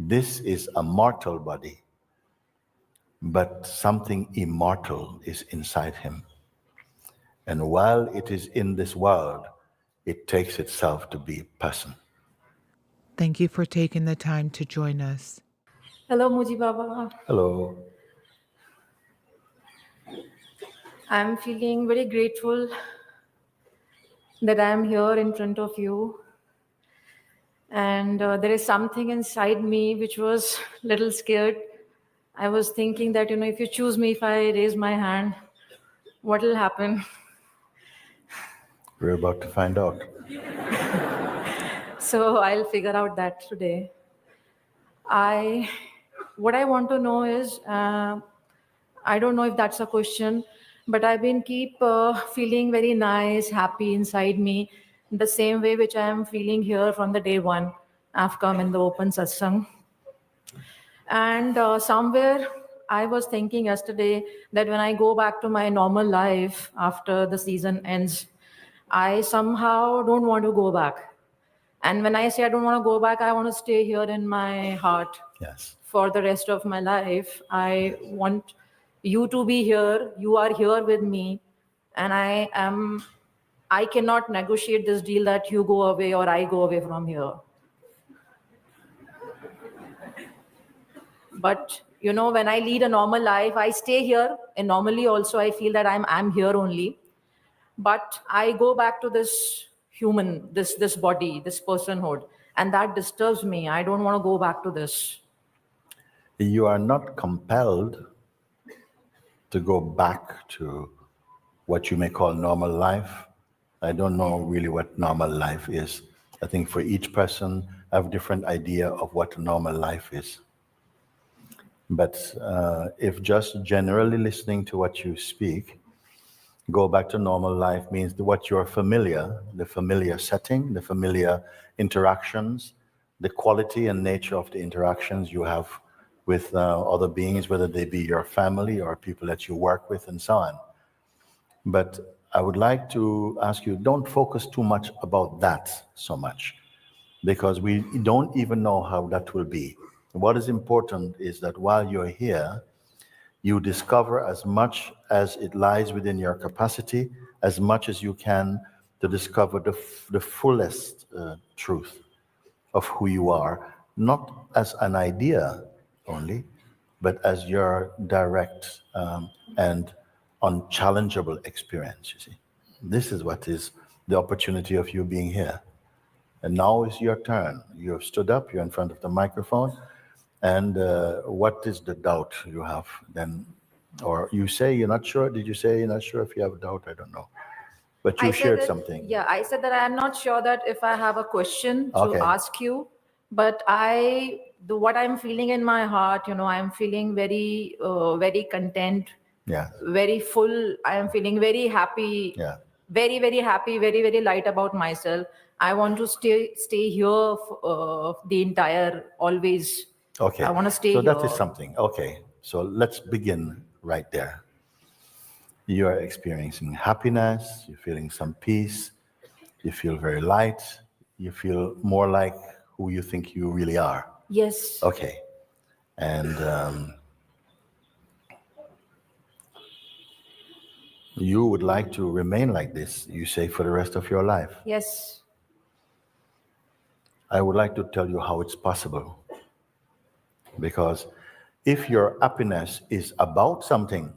This is a mortal body, but something immortal is inside him. And while it is in this world, it takes itself to be a person. Thank you for taking the time to join us. Hello, Mooji Baba. Hello. I'm feeling very grateful that I'm here in front of you. And there is something inside me which was a little scared. I was thinking that, if you choose me, if I raise my hand, what will happen? We're about to find out. So I'll figure out that today. What I want to know is, I don't know if that's a question, but I've been feeling very nice, happy inside me, the same way which I am feeling here from the day one I've come in the open satsang. And somewhere I was thinking yesterday that when I go back to my normal life after the season ends, I somehow don't want to go back. And when I say I don't want to go back, I want to stay here in my heart. Yes. For the rest of my life. I want you to be here. You are here with me. And I cannot negotiate this deal that you go away or I go away from here. But, when I lead a normal life, I stay here. And normally also I feel that I'm here only. But I go back to this human, this body, this personhood. And that disturbs me. I don't want to go back to this. You are not compelled to go back to what you may call normal life. I don't know really what normal life is. I think for each person, I have a different idea of what normal life is. But if just generally listening to what you speak, go back to normal life means what you're familiar, the familiar setting, the familiar interactions, the quality and nature of the interactions you have with other beings, whether they be your family or people that you work with and so on. But I would like to ask you, don't focus too much about that so much, because we don't even know how that will be. What is important is that while you're here, you discover as much as it lies within your capacity, as much as you can, to discover the fullest truth of who you are, not as an idea only, but as your direct and unchallengeable experience, you see. This is what is the opportunity of you being here. And now is your turn. You have stood up, you're in front of the microphone, and what is the doubt you have then? Or you say you're not sure? Did you say you're not sure if you have a doubt? I don't know. But you shared something. Yeah, I said that I'm not sure that if I have a question to Okay. ask you, but what I'm feeling in my heart, I'm feeling very, very content, Yeah. very full. I am feeling very happy, Yeah. very, very happy, very, very light about myself. I want to stay here the entire, always. Okay. I want to stay so here. that is something. Okay. So let's begin right there. You are experiencing happiness, you're feeling some peace, you feel very light, you feel more like who you think you really are. Yes. Okay. And you would like to remain like this, you say, for the rest of your life. Yes. I would like to tell you how it's possible. Because if your happiness is about something,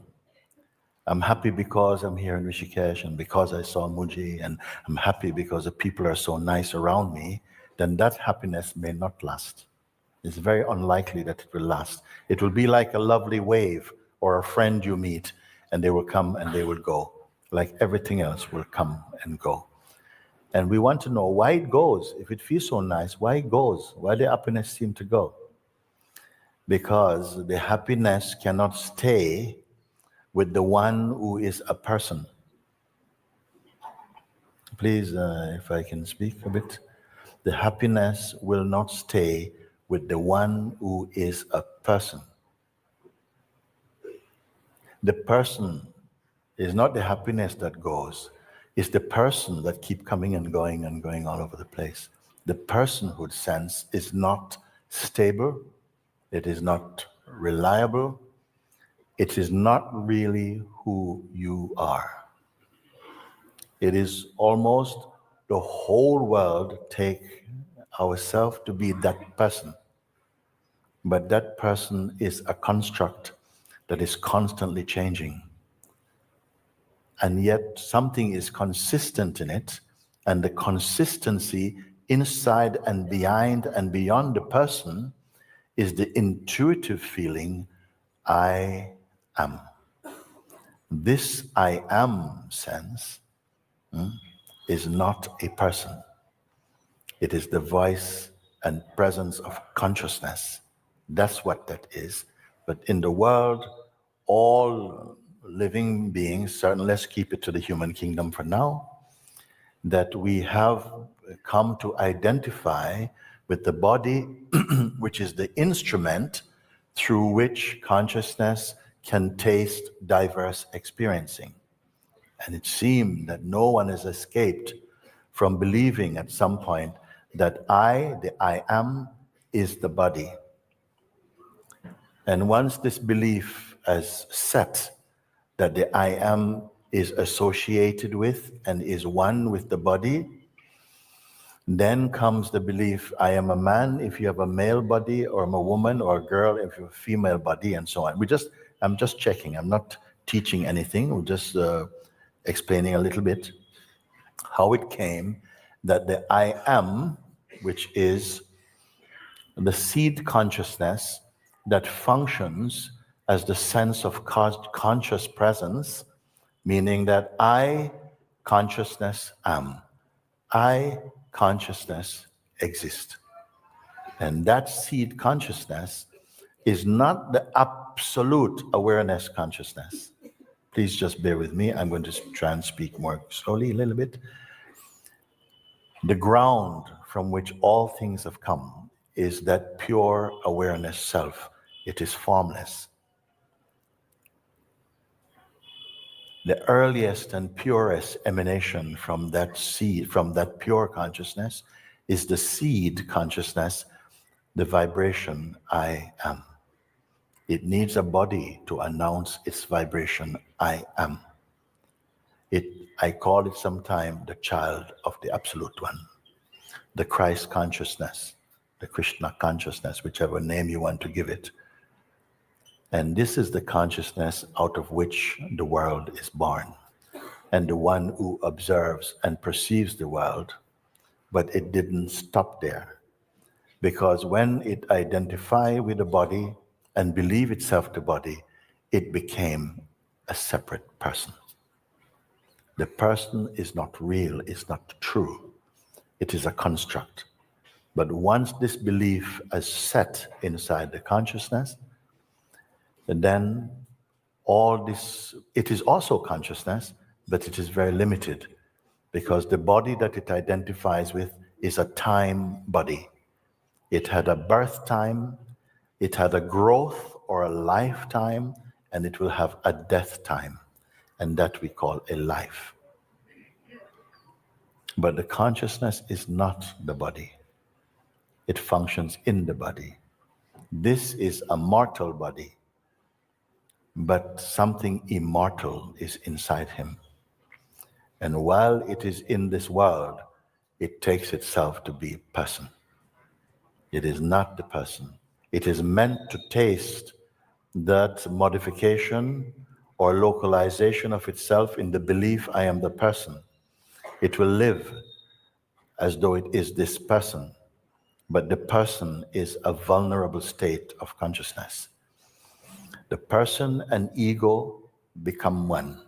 I'm happy because I'm here in Rishikesh and because I saw Mooji, and I'm happy because the people are so nice around me, then that happiness may not last. It's very unlikely that it will last. It will be like a lovely wave or a friend you meet, and they will come and they will go. Like everything else will come and go. And we want to know why it goes. If it feels so nice, why it goes? Why the happiness seem to go? Because the happiness cannot stay with the one who is a person. Please, if I can speak a bit. The happiness will not stay with the one who is a person. The person is not the happiness that goes. It's the person that keeps coming and going all over the place. The personhood sense is not stable. It is not reliable. It is not really who you are. It is almost the whole world take ourselves to be that person. But that person is a construct that is constantly changing. And yet something is consistent in it, and the consistency inside and behind and beyond the person is the intuitive feeling, I am. This I am sense is not a person. It is the voice and presence of consciousness. That's what that is. But in the world, all living beings, certainly let's keep it to the human kingdom for now, that we have come to identify with the body, which is the instrument through which consciousness can taste diverse experiencing. And it seemed that no one has escaped from believing at some point that I, the I am, is the body. And once this belief is set, that the I am is associated with and is one with the body, then comes the belief, I am a man if you have a male body, or I'm a woman, or a girl if you have a female body, and so on. I'm just checking. I'm not teaching anything. We're just explaining a little bit how it came that the I am, which is the seed consciousness that functions as the sense of conscious presence, meaning that I, consciousness, am. I, consciousness, exist. And that seed consciousness is not the absolute awareness consciousness. Please just bear with me. I'm going to try and speak more slowly a little bit. The ground from which all things have come is that pure awareness self. It is formless. The earliest and purest emanation from that seed, from that pure consciousness, is the seed consciousness, the vibration I am. It needs a body to announce its vibration I am. I call it sometimes the child of the Absolute One, the Christ consciousness, the Krishna consciousness, whichever name you want to give it. And this is the consciousness out of which the world is born, and the one who observes and perceives the world. But it didn't stop there, because when it identified with the body and believed itself the body, it became a separate person. The person is not real, is not true. It is a construct. But once this belief is set inside the consciousness, then all this, it is also consciousness, but it is very limited, because the body that it identifies with is a time body. It had a birth time, it had a growth or a lifetime, and it will have a death time, and that we call a life. But the consciousness is not the body. It functions in the body. This is a mortal body, but something immortal is inside him. And while it is in this world, it takes itself to be a person. It is not the person. It is meant to taste that modification or localization of itself in the belief I am the person. It will live as though it is this person, but the person is a vulnerable state of consciousness. The person and ego become one.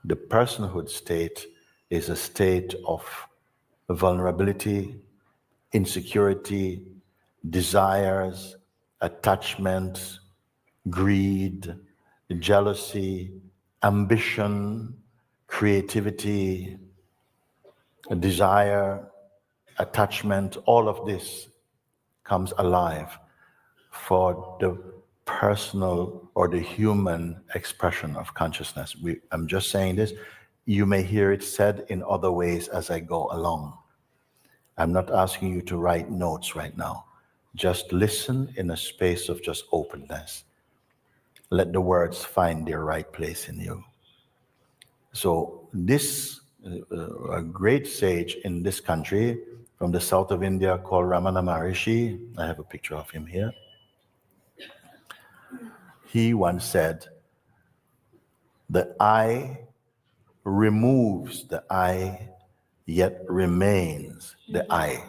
The personhood state is a state of vulnerability, insecurity, desires, attachment, greed, jealousy, ambition, creativity, desire, attachment. All of this comes alive for the personal or the human expression of consciousness. I'm just saying this. You may hear it said in other ways as I go along. I'm not asking you to write notes right now. Just listen in a space of just openness. Let the words find their right place in you. So this a great sage in this country from the south of India called Ramana Maharishi, I have a picture of him here. He once said, the I removes the I, yet remains the I.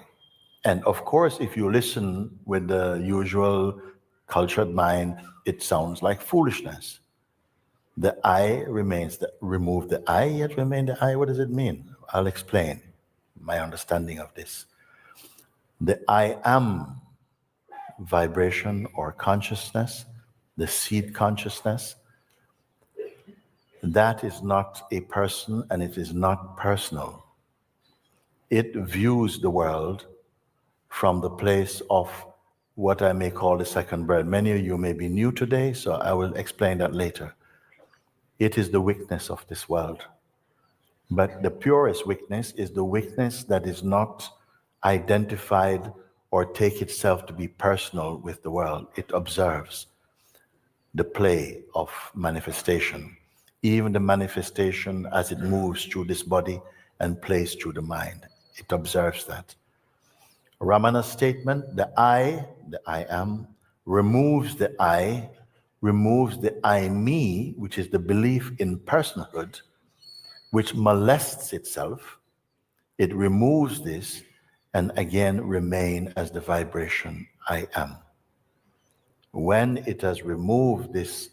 And of course, if you listen with the usual cultured mind, it sounds like foolishness. The I remains, remove the I, yet remain the I. What does it mean? I'll explain my understanding of this. The I am vibration or consciousness, the seed consciousness, that is not a person and it is not personal. It views the world from the place of what I may call the second birth. Many of you may be new today, so I will explain that later. It is the weakness of this world. But the purest weakness is the weakness that is not identified or take itself to be personal with the world. It observes the play of manifestation, even the manifestation as it moves through this body and plays through the mind. It observes that. Ramana's statement, the I am, removes the I me, which is the belief in personhood, which molests itself. It removes this and again remain as the vibration I am. When it has removed this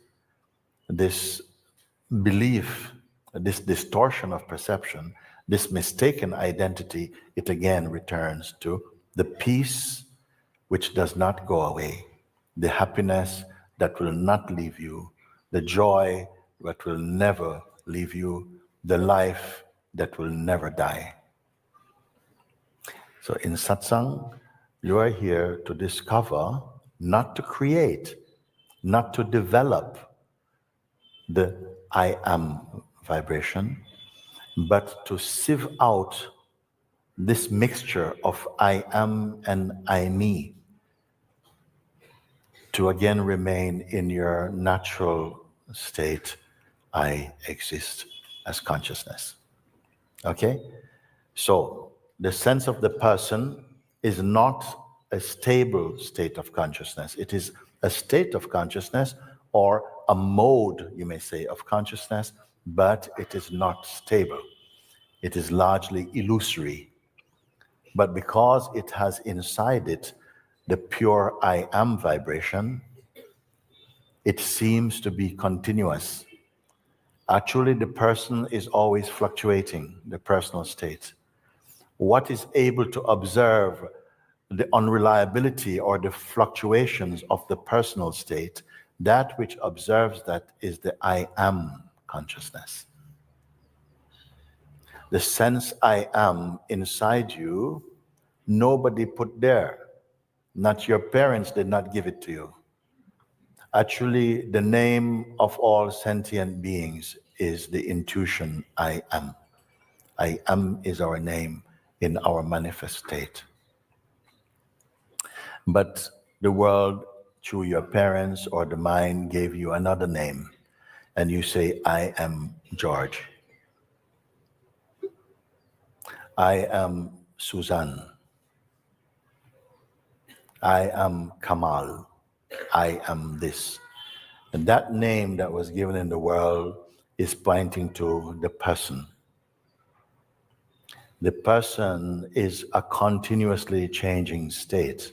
belief, this distortion of perception, this mistaken identity, it again returns to the peace which does not go away, the happiness that will not leave you, the joy that will never leave you, the life that will never die. So in satsang, you are here to discover, not to create, not to develop the I am vibration, but to sieve out this mixture of I am and I me, to again remain in your natural state, I exist as consciousness. Okay? So the sense of the person is not a stable state of consciousness. It is a state of consciousness or a mode, you may say, of consciousness, but it is not stable. It is largely illusory. But because it has inside it the pure I am vibration, it seems to be continuous. Actually, the person is always fluctuating, the personal state. What is able to observe the unreliability or the fluctuations of the personal state, that which observes that is the I am consciousness. The sense I am inside you, nobody put there. Not your parents did not give it to you. Actually, the name of all sentient beings is the intuition I am. I am is our name in our manifest state. But the world, through your parents or the mind, gave you another name. And you say, I am George. I am Suzanne. I am Kamal. I am this. And that name that was given in the world is pointing to the person. The person is a continuously changing state.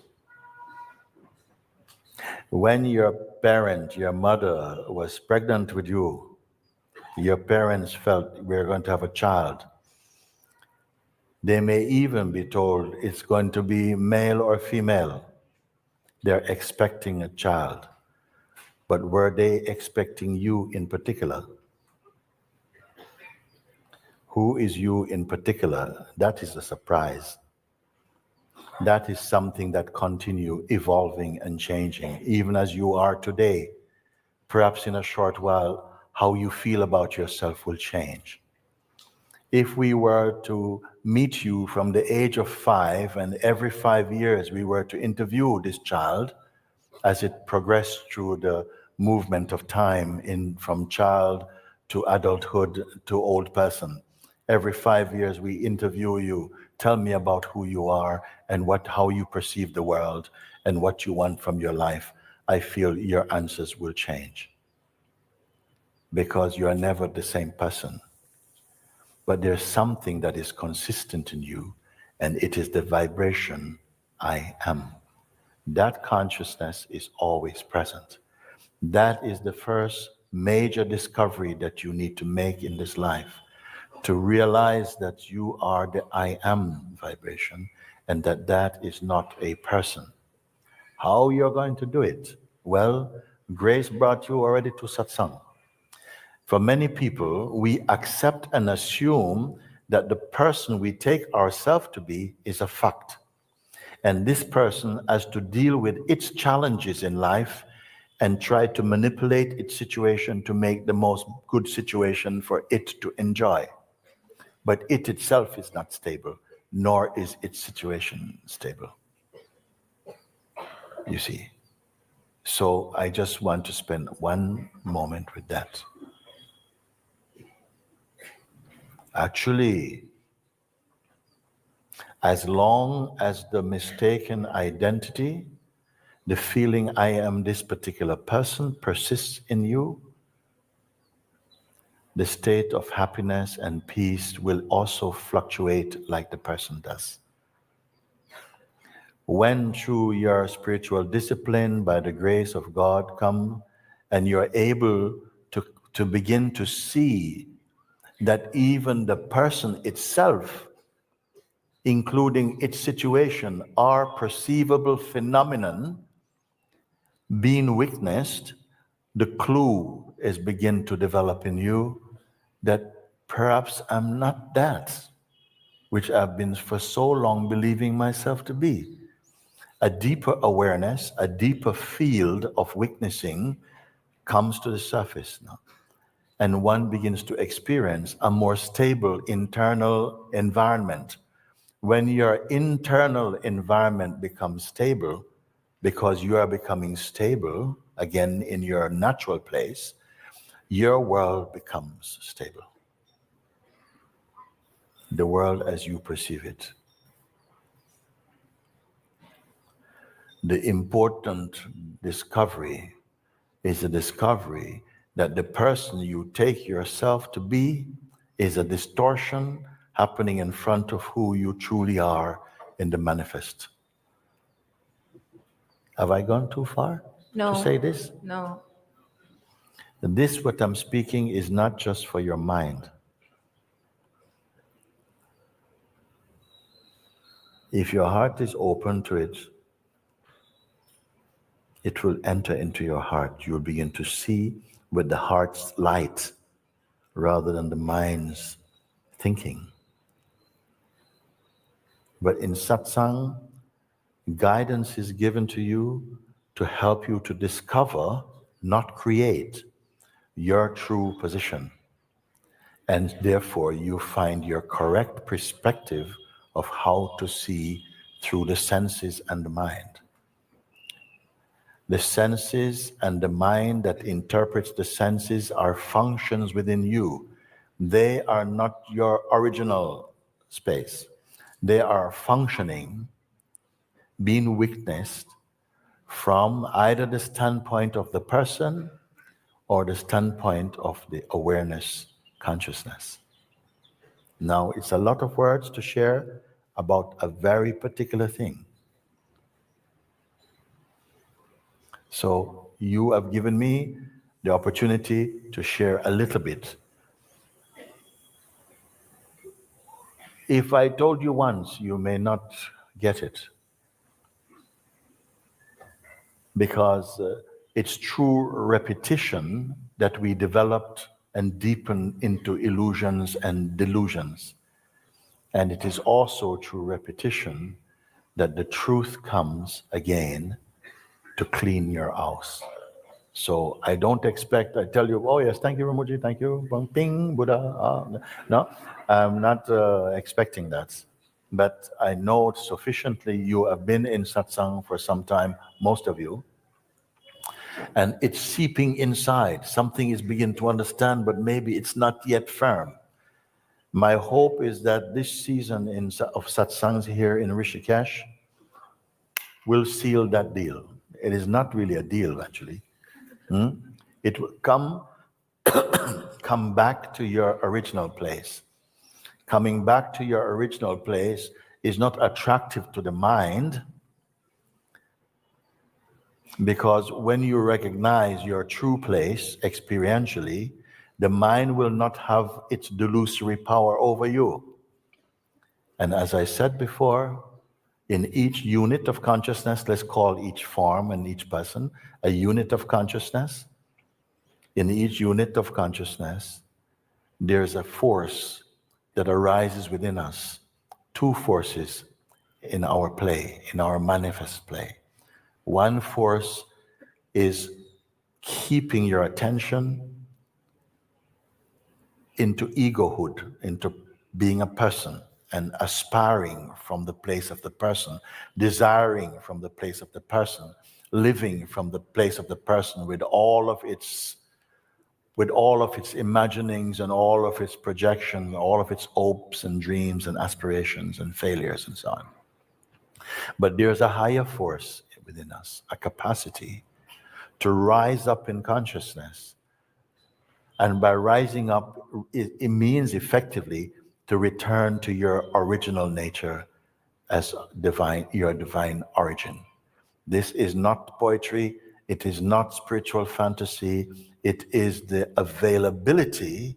When your parent, your mother, was pregnant with you, your parents felt we're going to have a child. They may even be told it's going to be male or female. They're expecting a child. But were they expecting you in particular? Who is you in particular? That is a surprise. That is something that continue evolving and changing, even as you are today. Perhaps in a short while, how you feel about yourself will change. If we were to meet you from the age of 5 and every 5 years we were to interview this child as it progressed through the movement of time from child to adulthood to old person. Every 5 years we interview you. Tell me about who you are and how you perceive the world and what you want from your life. I feel your answers will change because you are never the same person. But there's something that is consistent in you, and it is the vibration I am. That consciousness is always present. That is the first major discovery that you need to make in this life, to realize that you are the I am vibration and that is not a person. How you're going to do it? Well, grace brought you already to satsang. For many people, we accept and assume that the person we take ourselves to be is a fact. And this person has to deal with its challenges in life and try to manipulate its situation to make the most good situation for it to enjoy. But it itself is not stable, nor is its situation stable. You see. So I just want to spend one moment with that. Actually, as long as the mistaken identity, the feeling I am this particular person persists in you, the state of happiness and peace will also fluctuate like the person does. When through your spiritual discipline, by the grace of God, come and you're able to begin to see that even the person itself, including its situation, are perceivable phenomenon being witnessed, the clue is begin to develop in you that perhaps I'm not that which I've been for so long believing myself to be. A deeper awareness, a deeper field of witnessing comes to the surface now. And one begins to experience a more stable internal environment. When your internal environment becomes stable, because you are becoming stable again in your natural place, your world becomes stable. The world as you perceive it. The important discovery is the discovery that the person you take yourself to be is a distortion happening in front of who you truly are in the manifest. Have I gone too far No. to say this? No. This, what I'm speaking, is not just for your mind. If your heart is open to it, it will enter into your heart. You'll begin to see with the heart's light rather than the mind's thinking. But in satsang, guidance is given to you to help you to discover, not create, your true position. And therefore, you find your correct perspective of how to see through the senses and the mind. The senses and the mind that interprets the senses are functions within you. They are not your original space. They are functioning, being witnessed from either the standpoint of the person or the standpoint of the awareness consciousness. Now, it's a lot of words to share about a very particular thing. So you have given me the opportunity to share a little bit. If I told you once, you may not get it. Because it's through repetition that we developed and deepen into illusions and delusions. And it is also through repetition that the truth comes again to clean your house. So I don't expect, I tell you, oh yes, thank you, Ramuji, thank you, ping, Buddha. No, I'm not expecting that. But I know sufficiently you have been in satsang for some time, most of you, and it's seeping inside. Something is beginning to understand, but maybe it's not yet firm. My hope is that this season of satsangs here in Rishikesh will seal that deal. It is not really a deal, actually. It will come back to your original place. Coming back to your original place is not attractive to the mind, because when you recognize your true place experientially, the mind will not have its delusory power over you. And as I said before, in each unit of consciousness, let's call each form and each person a unit of consciousness. In each unit of consciousness, there's a force that arises within us. Two forces in our play, in our manifest play. One force is keeping your attention into egohood, into being a person, and aspiring from the place of the person, desiring from the place of the person, living from the place of the person with all of its imaginings and all of its projection, all of its hopes and dreams and aspirations and failures and so on. But there's a higher force within us, a capacity to rise up in consciousness. And by rising up, it means effectively to return to your original nature as divine, your divine origin. This is not poetry. It is not spiritual fantasy. It is the availability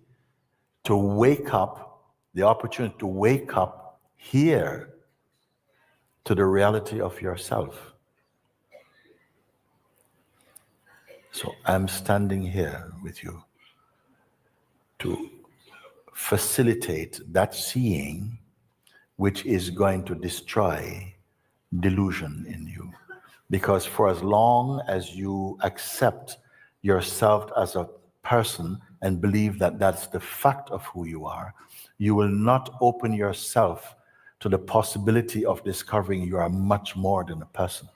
to wake up, the opportunity to wake up here to the reality of yourself. So I'm standing here with you to facilitate that seeing which is going to destroy delusion in you. Because for as long as you accept yourself as a person and believe that that's the fact of who you are, you will not open yourself to the possibility of discovering you are much more than a person.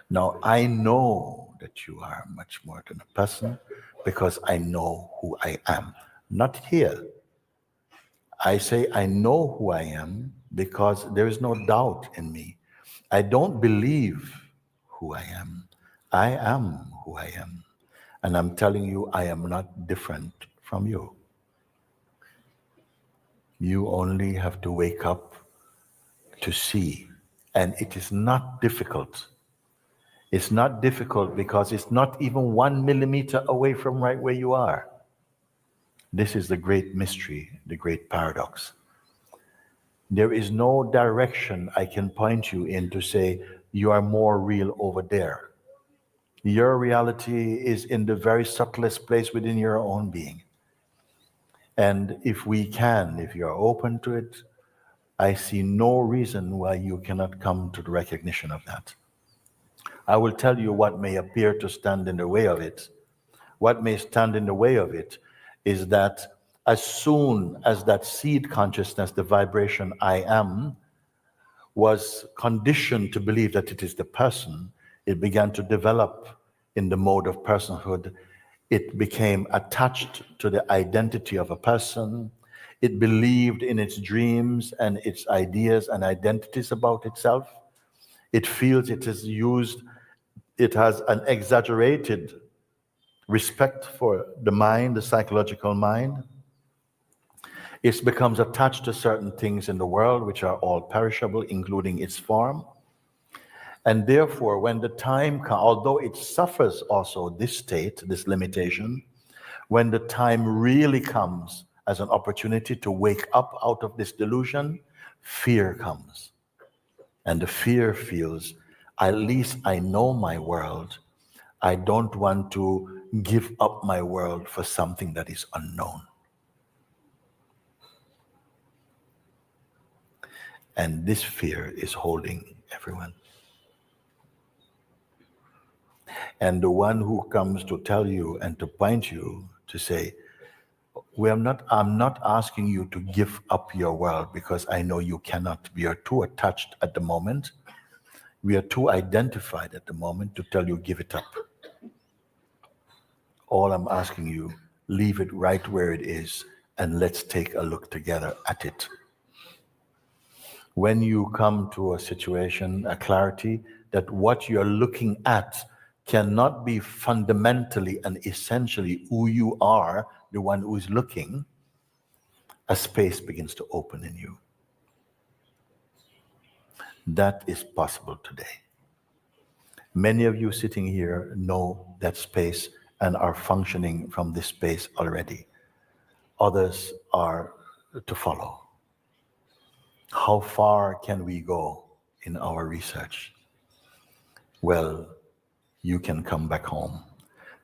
Now, I know that you are much more than a person because I know who I am. Not here. I say I know who I am because there is no doubt in me. I don't believe who I am. I am who I am. And I'm telling you, I am not different from you. You only have to wake up to see. And it is not difficult. It's not difficult because it's not even 1 millimeter away from right where you are. This is the great mystery, the great paradox. There is no direction I can point you in to say you are more real over there. Your reality is in the very subtlest place within your own being. And if you're open to it, I see no reason why you cannot come to the recognition of that. I will tell you what may appear to stand in the way of it. What may stand in the way of it is that as soon as that seed consciousness, the vibration I am, was conditioned to believe that it is the person, it began to develop in the mode of personhood. It became attached to the identity of a person. It believed in its dreams and its ideas and identities about itself. It feels it has an exaggerated respect for the mind, the psychological mind. It becomes attached to certain things in the world which are all perishable, including its form. And therefore, when the time comes, although it suffers also this state, this limitation, when the time really comes as an opportunity to wake up out of this delusion, fear comes. And the fear feels, at least I know my world. I don't want to give up my world for something that is unknown. And this fear is holding everyone. And the one who comes to tell you and to point you to say, I'm not asking you to give up your world because I know you cannot. We are too attached at the moment. We are too identified at the moment to tell you give it up. All I'm asking you, leave it right where it is and let's take a look together at it. When you come to a situation, a clarity that what you're looking at cannot be fundamentally and essentially who you are, the one who is looking, a space begins to open in you. That is possible today. Many of you sitting here know that space and are functioning from this space already. Others are to follow. How far can we go in our research? Well, you can come back home.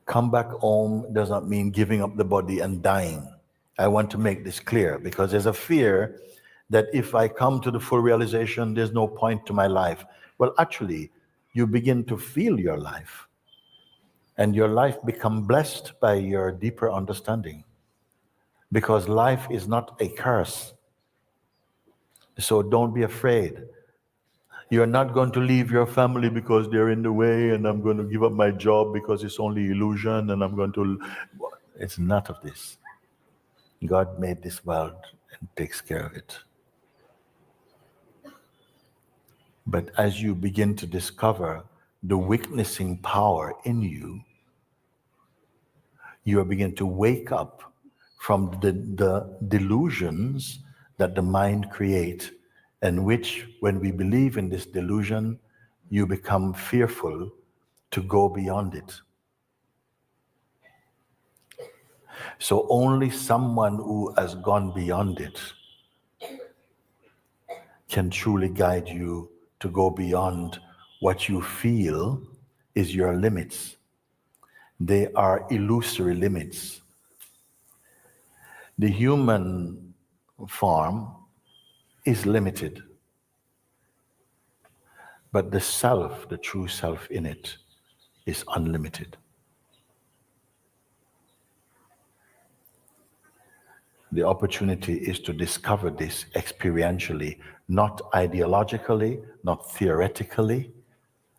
Come back home does not mean giving up the body and dying. I want to make this clear because there's a fear that if I come to the full realization, there's no point to my life. Well, actually, you begin to feel your life, and your life become blessed by your deeper understanding, because life is not a curse. So don't be afraid. You're not going to leave your family because they're in the way, and I'm going to give up my job because it's only illusion, and I'm going to... It's none of this. God made this world and takes care of it. But as you begin to discover the witnessing power in you, you are beginning to wake up from the delusions that the mind creates, and which, when we believe in this delusion, you become fearful to go beyond it. So only someone who has gone beyond it can truly guide you to go beyond what you feel is your limits. They are illusory limits. The human form is limited, but the self, the true self in it, is unlimited. The opportunity is to discover this experientially, not ideologically, not theoretically,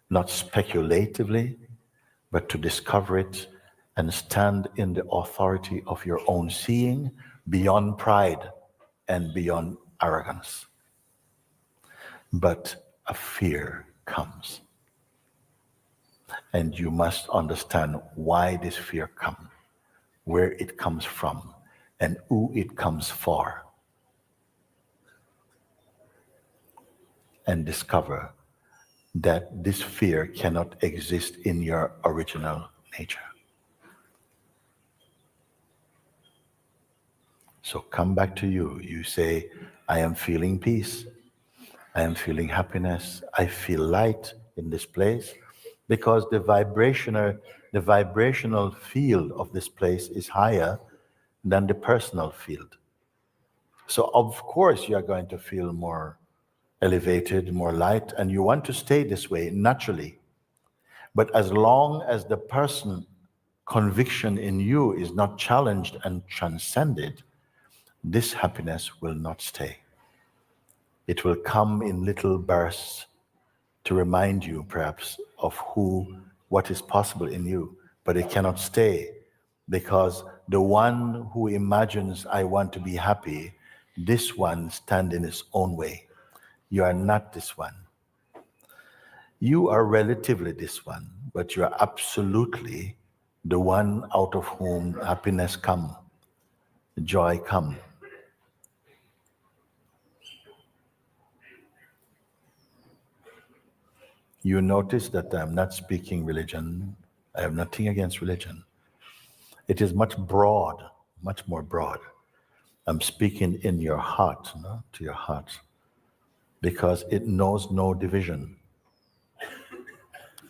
not speculatively, but to discover it and stand in the authority of your own seeing, beyond pride and beyond arrogance. But a fear comes. And you must understand why this fear comes, where it comes from, and who it comes for. And discover that this fear cannot exist in your original nature. So come back to you. You say, I am feeling peace. I am feeling happiness. I feel light in this place, because the vibrational field of this place is higher than the personal field. So of course you are going to feel more elevated, more light, and you want to stay this way naturally. But as long as the person conviction in you is not challenged and transcended, this happiness will not stay. It will come in little bursts to remind you perhaps of what is possible in you, but it cannot stay, because the one who imagines I want to be happy, this one stands in his own way. You are not this one. You are relatively this one, but you are absolutely the one out of whom happiness come, joy come. You notice that I'm not speaking religion. I have nothing against religion. It is much more broad. I'm speaking in your heart, to your heart, because it knows no division,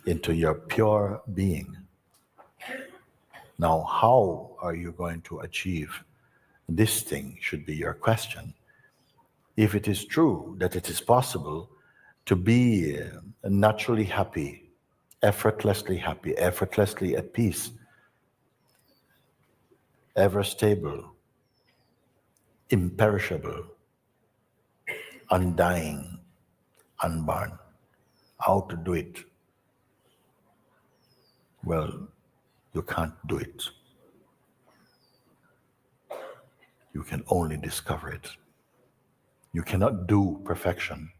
into your pure being. Now, how are you going to achieve this thing should be your question. If it is true that it is possible to be naturally happy effortlessly happy, effortlessly at peace, ever stable, imperishable, undying, unborn. How to do it? Well, you can't do it. You can only discover it. You cannot do perfection.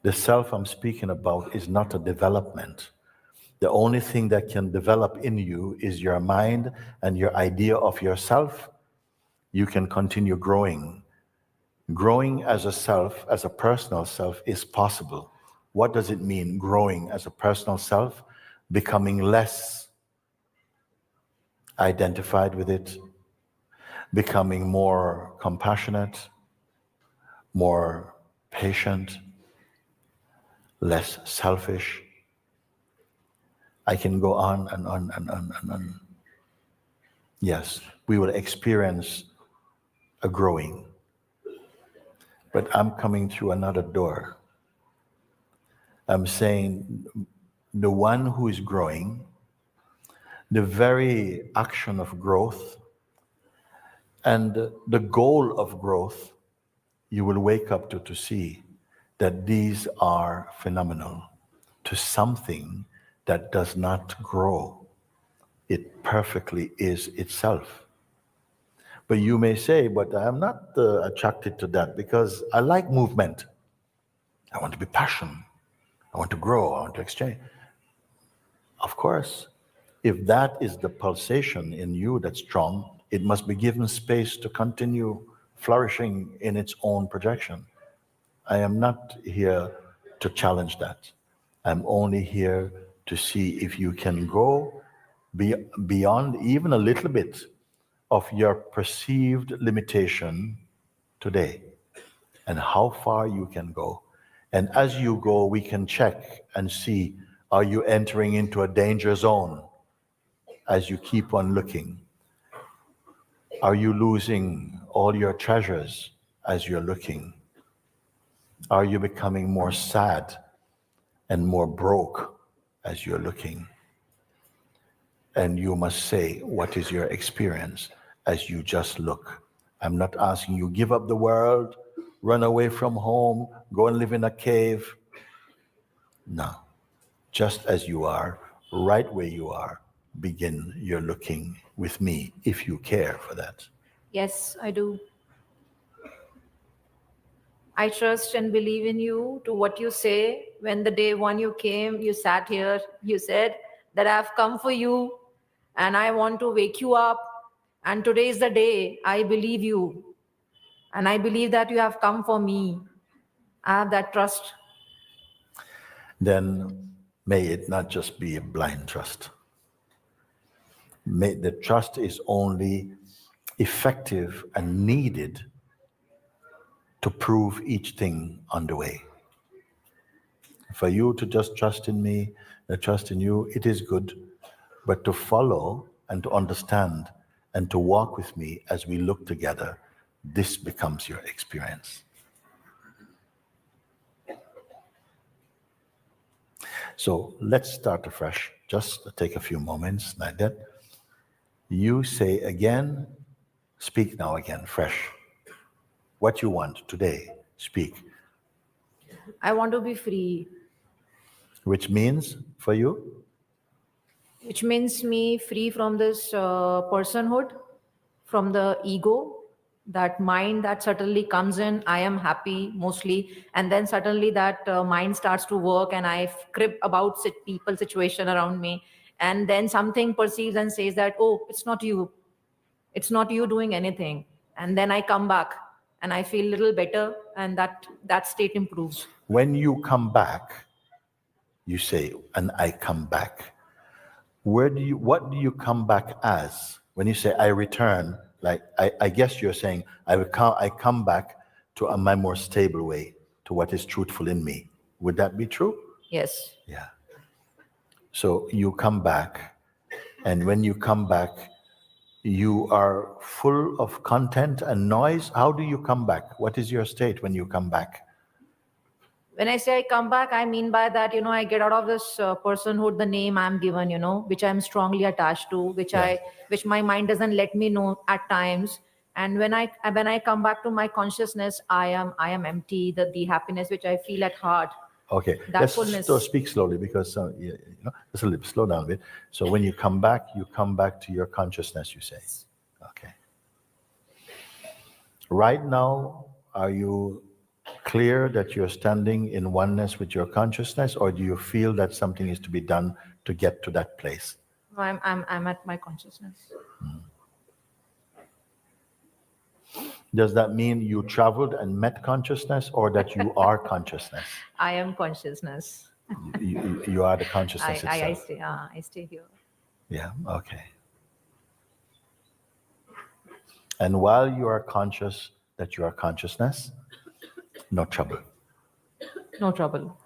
The self I'm speaking about is not a development. The only thing that can develop in you is your mind and your idea of yourself. You can continue growing. Growing as a self, as a personal self, is possible. What does it mean, growing as a personal self? Becoming less identified with it, becoming more compassionate, more patient, less selfish. I can go on and on and on and on. Yes, we will experience a growing. But I'm coming through another door. I'm saying the one who is growing, the very action of growth and the goal of growth, you will wake up to see that these are phenomenal to something that does not grow. It perfectly is itself. But you may say, but I'm not attracted to that because I like movement. I want to be passionate. I want to grow. I want to exchange. Of course, if that is the pulsation in you that's strong, it must be given space to continue flourishing in its own projection. I am not here to challenge that. I'm only here to see if you can go beyond even a little bit of your perceived limitation today and how far you can go. And as you go, we can check and see, are you entering into a danger zone as you keep on looking? Are you losing all your treasures as you're looking? Are you becoming more sad and more broke as you're looking? And you must say, what is your experience as you just look? I'm not asking you, give up the world, run away from home, go and live in a cave. No, just as you are, right where you are, begin your looking with me, if you care for that. Yes, I do. I trust and believe in you to what you say. When the day one you came, you sat here, you said that I've come for you and I want to wake you up. And today is the day I believe you. And I believe that you have come for me. I have that trust. Then may it not just be a blind trust. May the trust is only effective and needed to prove each thing on the way. For you to just trust in me, trust in you, it is good. But to follow and to understand and to walk with me as we look together, this becomes your experience. So let's start afresh. Just take a few moments like that. You say again, speak now again, fresh. What you want today, speak. I want to be free, Which means for you? which means me free from this personhood, from the ego, that mind that suddenly comes in. I am happy mostly, and then suddenly that mind starts to work, and I crib about people, situation around me, and then something perceives and says that, oh, it's not you doing anything, and then I come back and I feel a little better, and that state improves. When you come back, you say, and I come back. What do you come back as? When you say I return, like I guess you're saying I come back to my more stable way, to what is truthful in me. Would that be true? Yes. Yeah. So you come back, and when you come back, you are full of content and noise. How do you come back? What is your state when you come back? When I say I come back, I mean by that, I get out of this personhood, the name I'm given, which I'm strongly attached to, Yes. which my mind doesn't let me know at times. And when I come back to my consciousness, I am empty. The happiness which I feel at heart, Okay, that let's fullness. speak slowly because just a little slow down a bit. So when you come back to your consciousness, you say. Okay. Right now, are you clear that you're standing in oneness with your consciousness, or do you feel that something is to be done to get to that place? I'm at my consciousness. Does that mean you traveled and met consciousness, or that you are consciousness? I am consciousness. You are the consciousness I itself. stay here. Yeah, okay. And while you are conscious that you are consciousness, no trouble. No trouble.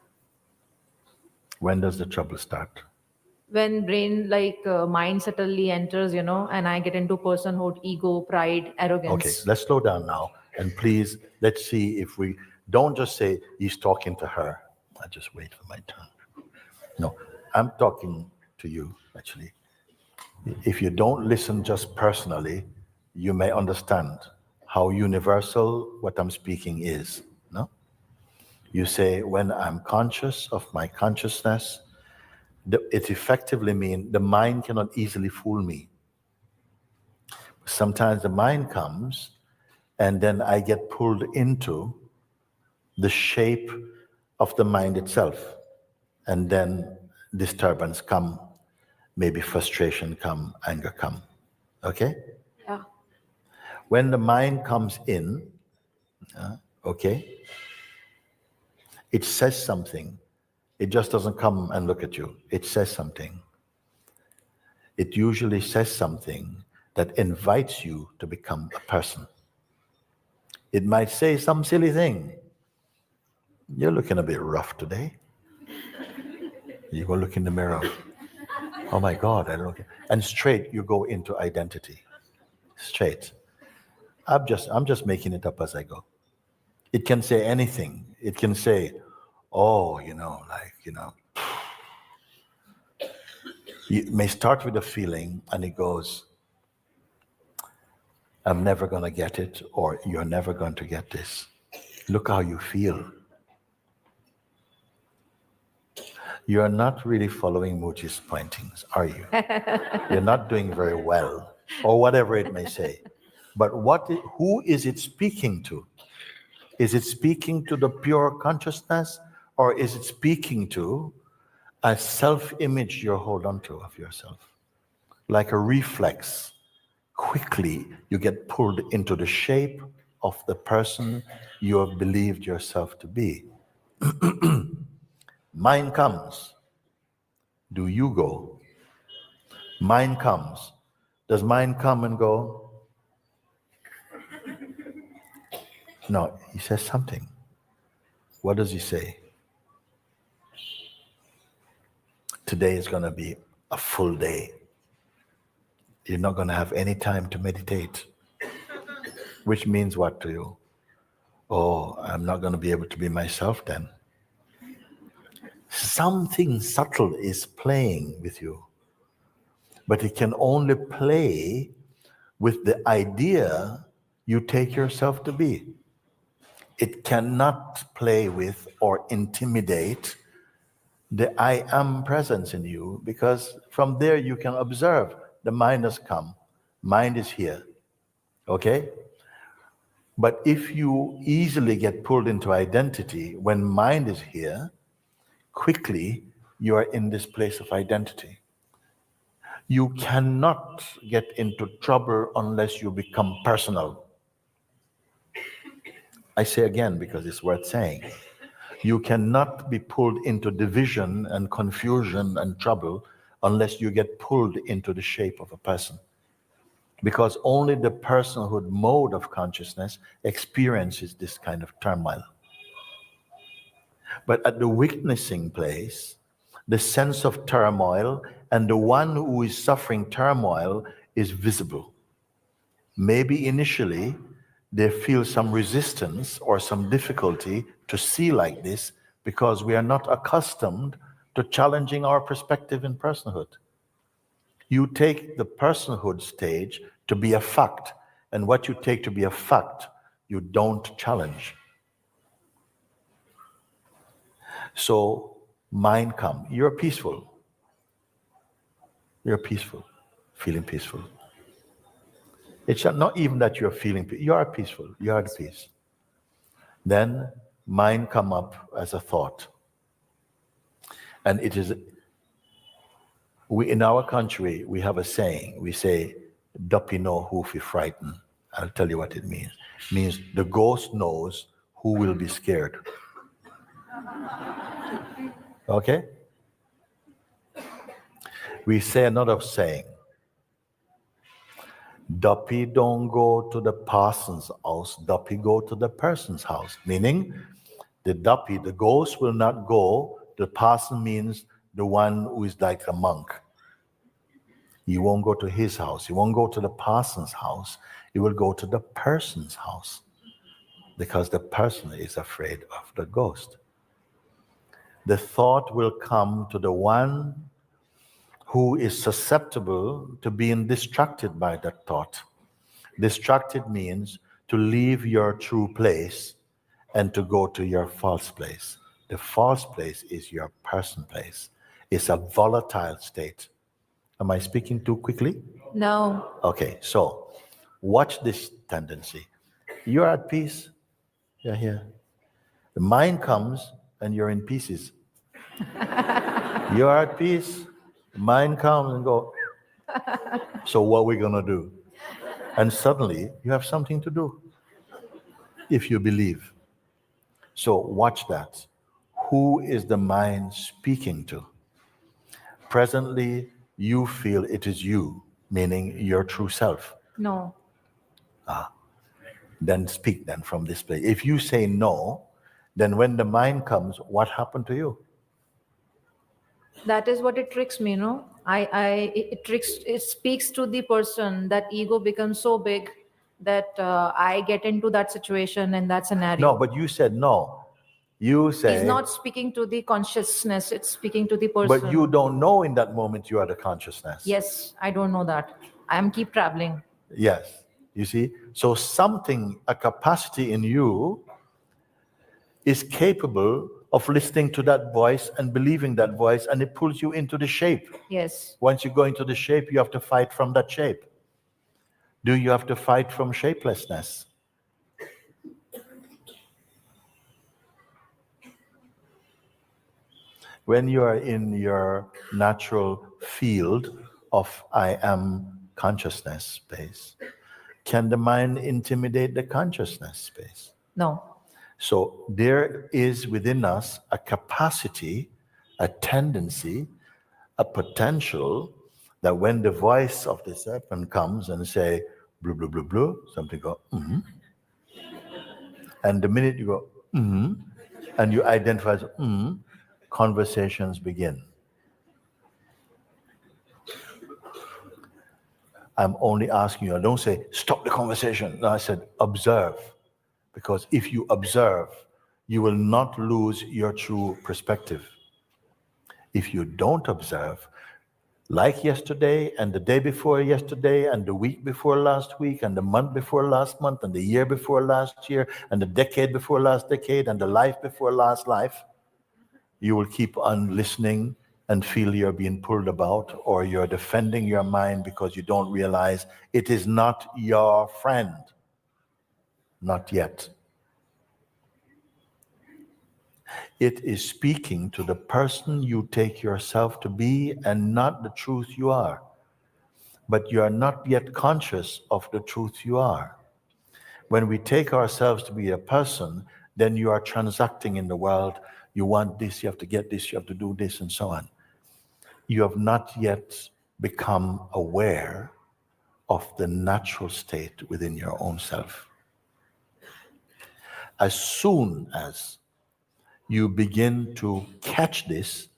When does the trouble start? When brain mind subtly enters, and I get into personhood, ego, pride, arrogance. Okay, let's slow down now. And please, let's see if we don't just say he's talking to her. I just wait for my turn. No, I'm talking to you, actually. If you don't listen just personally, you may understand how universal what I'm speaking is. No? You say, when I'm conscious of my consciousness, it effectively means the mind cannot easily fool me. Sometimes the mind comes and then I get pulled into the shape of the mind itself. And then disturbance come, maybe frustration come, anger come. Okay? Yeah. When the mind comes in, okay, it says something. It just doesn't come and look at you. It says something. It usually says something that invites you to become a person. It might say some silly thing. You're looking a bit rough today. You go look in the mirror. Oh my God, I look. And straight you go into identity. Straight. I'm just making it up as I go. It can say anything. It can say, oh, you may start with a feeling and it goes, I'm never going to get it, or you're never going to get this. Look how you feel. You're not really following mooji's pointings, are you? You're not doing very well, or whatever it may say. But who is it speaking to? Is it speaking to the pure consciousness, or is it speaking to a self-image you hold on to of yourself? Like a reflex, quickly you get pulled into the shape of the person you have believed yourself to be. Mind comes. Do you go? Mind comes. Does mind come and go? No, he says something. What does he say? Today is going to be a full day. You're not going to have any time to meditate. Which means what to you? Oh, I'm not going to be able to be myself then. Something subtle is playing with you. But it can only play with the idea you take yourself to be. It cannot play with or intimidate the I am presence in you, because from there you can observe the mind has come, mind is here, okay? But if you easily get pulled into identity when mind is here, quickly you are in this place of identity. You cannot get into trouble unless you become personal. I say again because it's worth saying. You cannot be pulled into division and confusion and trouble unless you get pulled into the shape of a person. Because only the personhood mode of consciousness experiences this kind of turmoil. But at the witnessing place, the sense of turmoil and the one who is suffering turmoil is visible. Maybe initially they feel some resistance or some difficulty to see like this, because we are not accustomed to challenging our perspective in personhood. You take the personhood stage to be a fact, and what you take to be a fact, you don't challenge. So mind come. You're peaceful. You're peaceful, feeling peaceful. It's not even that you're feeling, you are peaceful, you are at peace. Then mind come up as a thought. And it is, in our country, we have a saying, we say, Duppy know who fi frighten. I'll tell you what it means. It means the ghost knows who will be scared. Okay? We say another saying, Duppy don't go to the parson's house, Duppy go to the person's house. Meaning, the Duppy, the ghost will not go, the parson means the one who is like a monk. He won't go to his house, he won't go to the parson's house, he will go to the person's house. Because the person is afraid of the ghost. The thought will come to the one who is susceptible to being distracted by that thought. Distracted means to leave your true place and to go to your false place. The false place is your person place. It's a volatile state. Am I speaking too quickly? No. Okay, so watch this tendency. You're at peace, you're here. The mind comes and you're in pieces. You're at peace, the mind comes and go, so what are we gonna do? And suddenly you have something to do if you believe. So watch that. Who is the mind speaking to? Presently, you feel it is you, meaning your true self. No. Then speak then from this place. If you say no, then when the mind comes, what happened to you? That is what it tricks me, no? It speaks to the person. That ego becomes so big that I get into that situation and that scenario. No, but you said no. You say, He's not speaking to the consciousness, it's speaking to the person. but you don't know in that moment you are the consciousness. Yes, I don't know that. I am keep traveling. Yes. You see? So something, a capacity in you is capable of listening to that voice and believing that voice, and it pulls you into the shape. Yes. Once you go into the shape, you have to fight from that shape. Do you have to fight from shapelessness? When you are in your natural field of I am consciousness space, can the mind intimidate the consciousness space? No. So there is within us a capacity, a tendency, a potential that when the voice of the serpent comes and say, blue, blue, blue, blue, something go, mm-hmm. And the minute you go, mm-hmm, and you identify as, mm-hmm, conversations begin. I'm only asking you, I don't say, stop the conversation. No, I said, observe. Because if you observe, you will not lose your true perspective. If you don't observe, like yesterday and the day before yesterday and the week before last week and the month before last month and the year before last year and the decade before last decade and the life before last life, you will keep on listening and feel you're being pulled about, or you're defending your mind because you don't realize it is not your friend. Not yet. It is speaking to the person you take yourself to be and not the truth you are. But you are not yet conscious of the truth you are. When we take ourselves to be a person, then you are transacting in the world. You want this, you have to get this, you have to do this, and so on. You have not yet become aware of the natural state within your own self. As soon as you begin to catch this,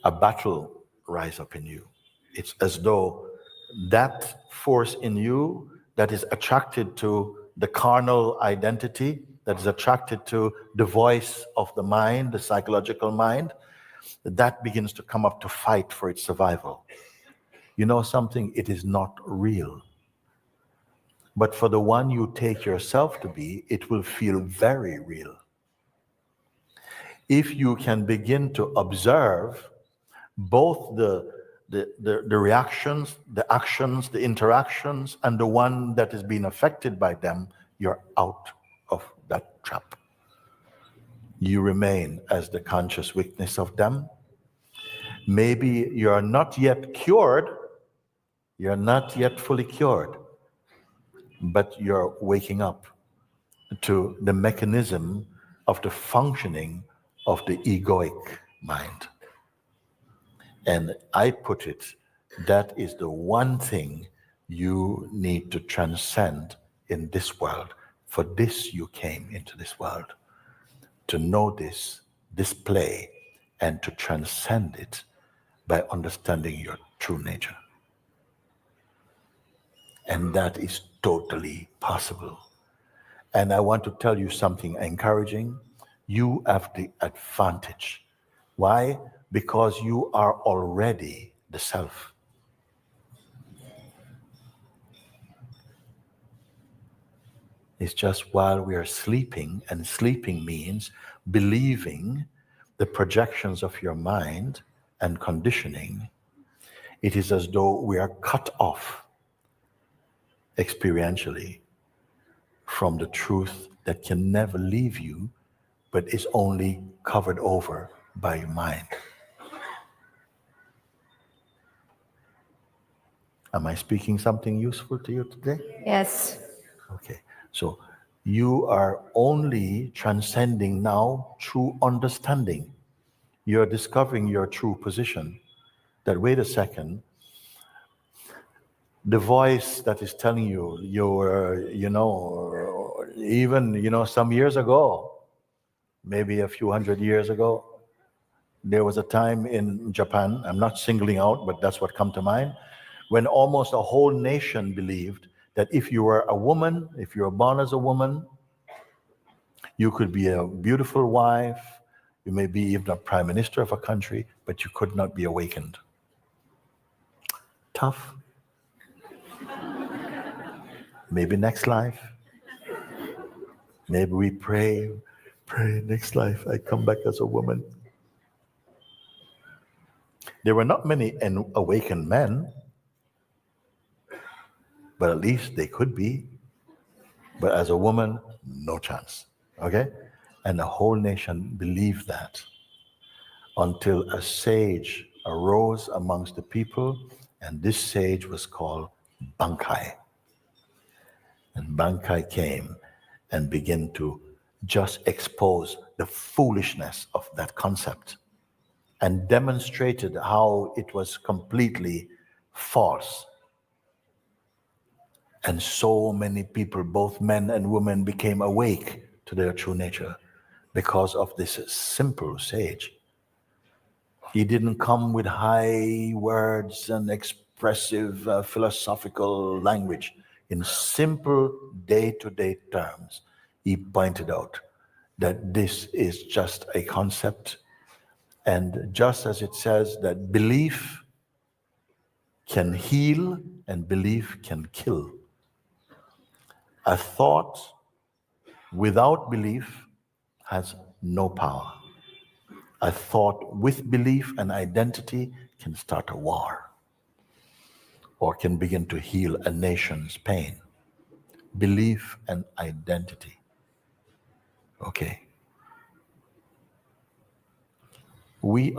a battle rise up in you. It's as though that force in you that is attracted to the carnal identity that is attracted to the voice of the mind, the psychological mind, that begins to come up to fight for its survival. You know something? It is not real. But for the one you take yourself to be, it will feel very real. If you can begin to observe both the reactions, the actions, the interactions, and the one that is being affected by them, you're out of that trap. You remain as the conscious witness of them. Maybe you're not yet cured, you're not yet fully cured, but you're waking up to the mechanism of the functioning of the egoic mind. And I put it, that is the one thing you need to transcend in this world. For this you came into this world, to know this play, and to transcend it by understanding your true nature. And that is totally possible. And I want to tell you something encouraging. You have the advantage. Why? Because you are already the self. It's just while we are sleeping, and sleeping means believing the projections of your mind and conditioning, it is as though we are cut off experientially from the truth that can never leave you, but is only covered over by your mind. Am I speaking something useful to you today? Yes. Okay, so you are only transcending now through understanding. You're discovering your true position. That, wait a second, the voice that is telling you, even some years ago, maybe a few hundred years ago, there was a time in Japan, I'm not singling out, but that's what come to mind, when almost a whole nation believed that if you were a woman, if you were born as a woman, you could be a beautiful wife, you may be even a prime minister of a country, but you could not be awakened. Tough. Maybe next life. Maybe we pray next life I come back as a woman. There were not many awakened men, but at least they could be. But as a woman, no chance. Okay? And the whole nation believed that until a sage arose amongst the people, and this sage was called Bankai. And Bankai came and began to just expose the foolishness of that concept and demonstrated how it was completely false. And so many people, both men and women, became awake to their true nature because of this simple sage. He didn't come with high words and expressive philosophical language. In simple day-to-day terms, he pointed out that this is just a concept. And just as it says that belief can heal and belief can kill, a thought without belief has no power. A thought with belief and identity can start a war or can begin to heal a nation's pain. Belief and identity. Okay. We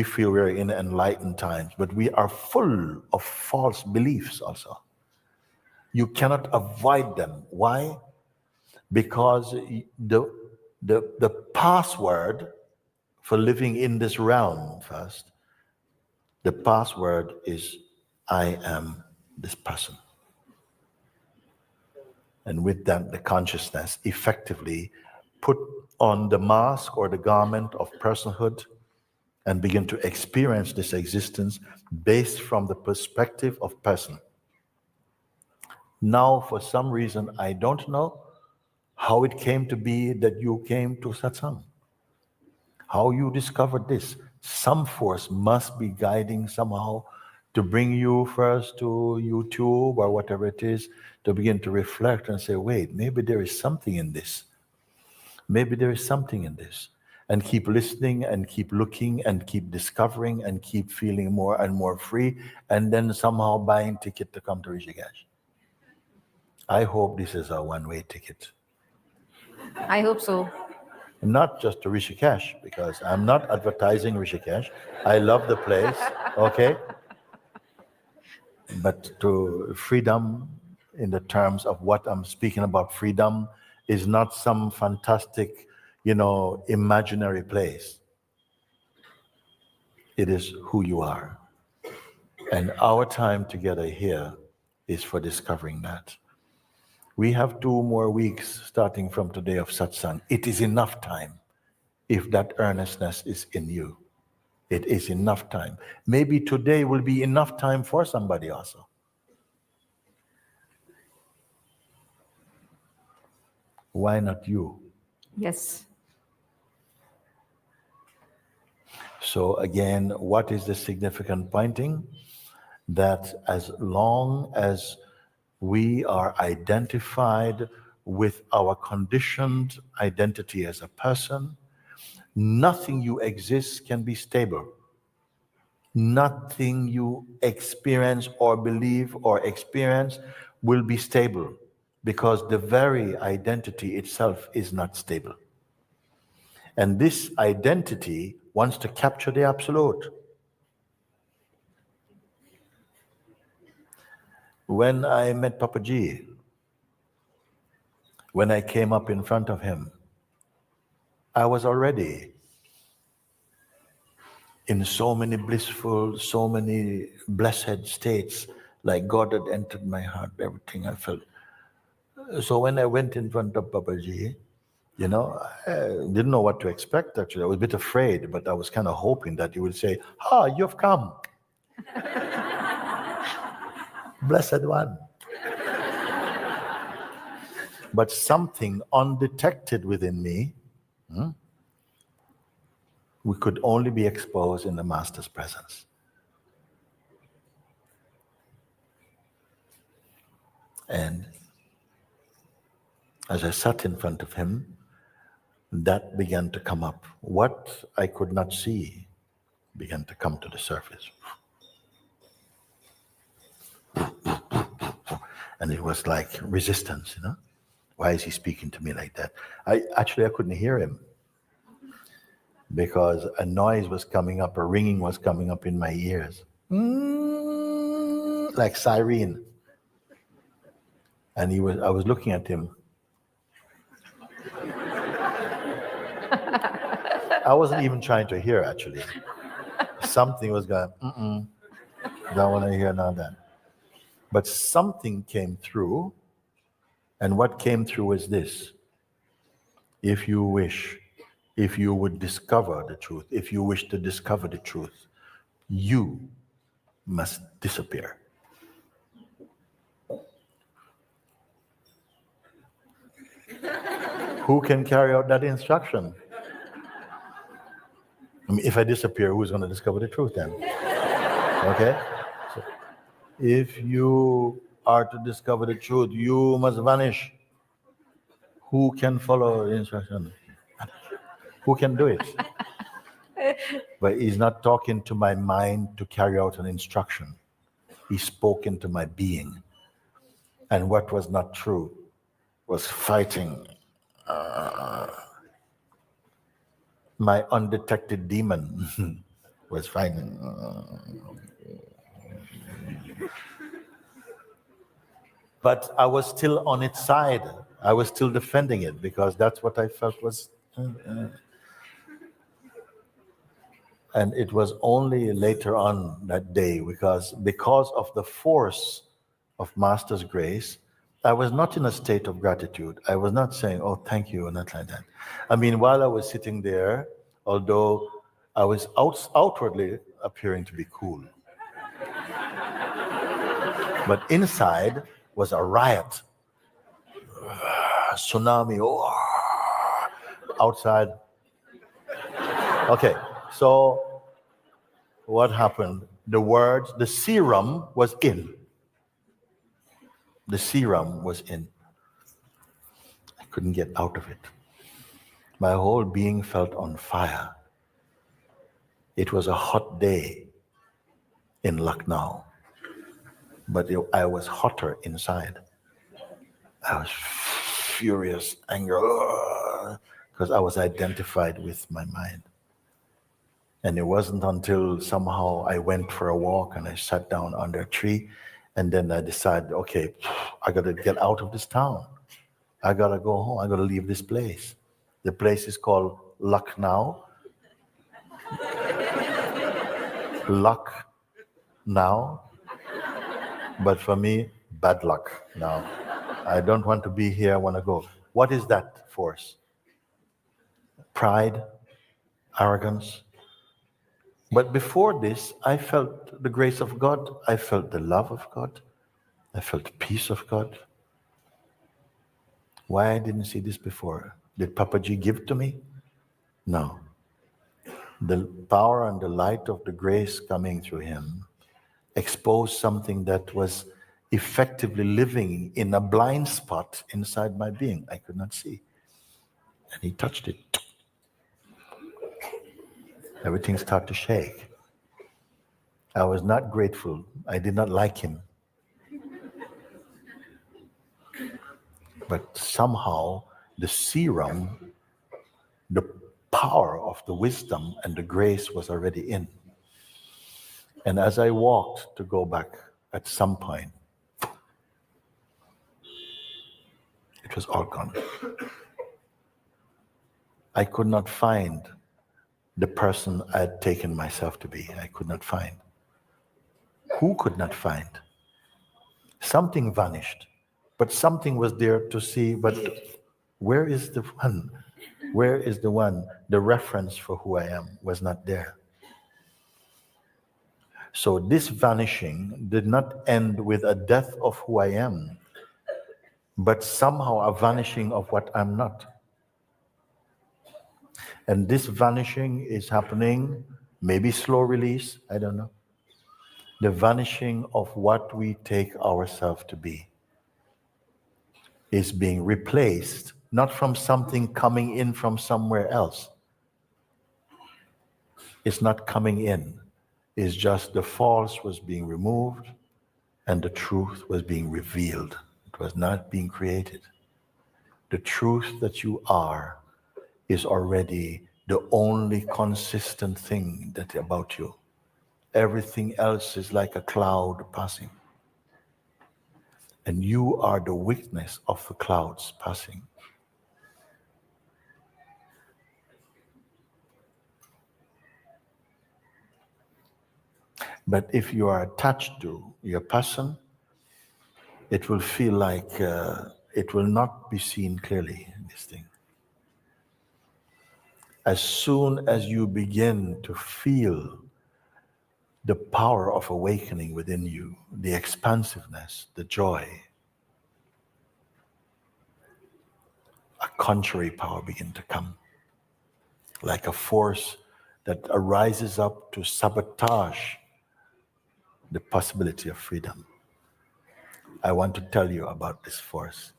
feel we're in enlightened times, but we are full of false beliefs also. You cannot avoid them. Why? Because the password for living in this realm first, the password is I am this person. And with that, the consciousness effectively put on the mask or the garment of personhood and begin to experience this existence based from the perspective of person. Now, for some reason, I don't know, how it came to be that you came to satsang, how you discovered this. Some force must be guiding somehow to bring you first to YouTube or whatever it is, to begin to reflect and say, wait, maybe there is something in this. Maybe there is something in this. And keep listening and keep looking and keep discovering and keep feeling more and more free, and then somehow buying ticket to come to Rishikesh. I hope this is a one-way ticket. I hope so. Not just to Rishikesh, because I'm not advertising Rishikesh. I love the place, okay? But to freedom, in the terms of what I'm speaking about, freedom is not some fantastic, imaginary place. It is who you are. And our time together here is for discovering that. We have 2 more weeks starting from today of satsang. It is enough time if that earnestness is in you. It is enough time. Maybe today will be enough time for somebody also. Why not you? Yes. So again, what is the significant pointing? That as long as we are identified with our conditioned identity as a person, nothing you exist can be stable. Nothing you experience or believe or experience will be stable, because the very identity itself is not stable. And this identity wants to capture the absolute. When I met Papaji, when I came up in front of him, I was already in so many blissful, so many blessed states, like God had entered my heart, everything I felt. So when I went in front of Papaji, I didn't know what to expect actually. I was a bit afraid, but I was kind of hoping that he would say, you've come. Blessed one. But something undetected within me, we could only be exposed in the Master's presence. And as I sat in front of him, that began to come up. What I could not see began to come to the surface. And it was like resistance, Why is he speaking to me like that? I couldn't hear him, because a noise was coming up, a ringing was coming up in my ears. Like siren. And I was looking at him. I wasn't even trying to hear, actually. Something was going, don't want to hear none of that. But something came through, and what came through is this. If you would discover the truth, if you wish to discover the truth, you must disappear. Who can carry out that instruction? If I disappear, who's going to discover the truth then? Okay? So if you are to discover the truth, you must vanish. Who can follow the instruction? Who can do it? But he's not talking to my mind to carry out an instruction. He spoke into my being. And what was not true was fighting. My undetected demon was fighting. But I was still on its side. I was still defending it, because that's what I felt was. And it was only later on that day, because of the force of Master's grace, I was not in a state of gratitude. I was not saying, oh, thank you, or not like that. While I was sitting there, although I was outwardly appearing to be cool, but inside was a riot. tsunami, outside. Okay, so what happened? The serum was in. The serum was in. I couldn't get out of it. My whole being felt on fire. It was a hot day in Lucknow, but I was hotter inside. I was furious, anger, because I was identified with my mind. And it wasn't until somehow I went for a walk and I sat down under a tree, and then I decided, okay, I got to get out of this town. I got to go home. I got to leave this place. The place is called Lucknow. Luck now. But for me, bad luck now. I don't want to be here. I want to go. What is that force? Pride, arrogance. But before this, I felt the grace of God. I felt the love of God. I felt the peace of God. Why I didn't see this before? Did Papaji give to me? No. The power and the light of the grace coming through him exposed something that was effectively living in a blind spot inside my being. I could not see. And he touched it. Everything started to shake. I was not grateful. I did not like him. But somehow the serum, the power of the wisdom and the grace was already in. And as I walked to go back at some point, it was all gone. I could not find the person I had taken myself to be. I could not find. Who could not find? Something vanished, but something was there to see, but where is the one? Where is the one? The reference for who I am was not there. So this vanishing did not end with a death of who I am, but somehow a vanishing of what I'm not. And this vanishing is happening, maybe slow release, I don't know. The vanishing of what we take ourselves to be is being replaced, not from something coming in from somewhere else. It's not coming in. It's just the false was being removed and the truth was being revealed. It was not being created. The truth that you are is already the only consistent thing that about you. Everything else is like a cloud passing. And you are the witness of the clouds passing. But if you are attached to your person, it will feel like it will not be seen clearly, this thing. As soon as you begin to feel the power of awakening within you, the expansiveness, the joy, a contrary power begin to come, like a force that arises up to sabotage the possibility of freedom. I want to tell you about this force.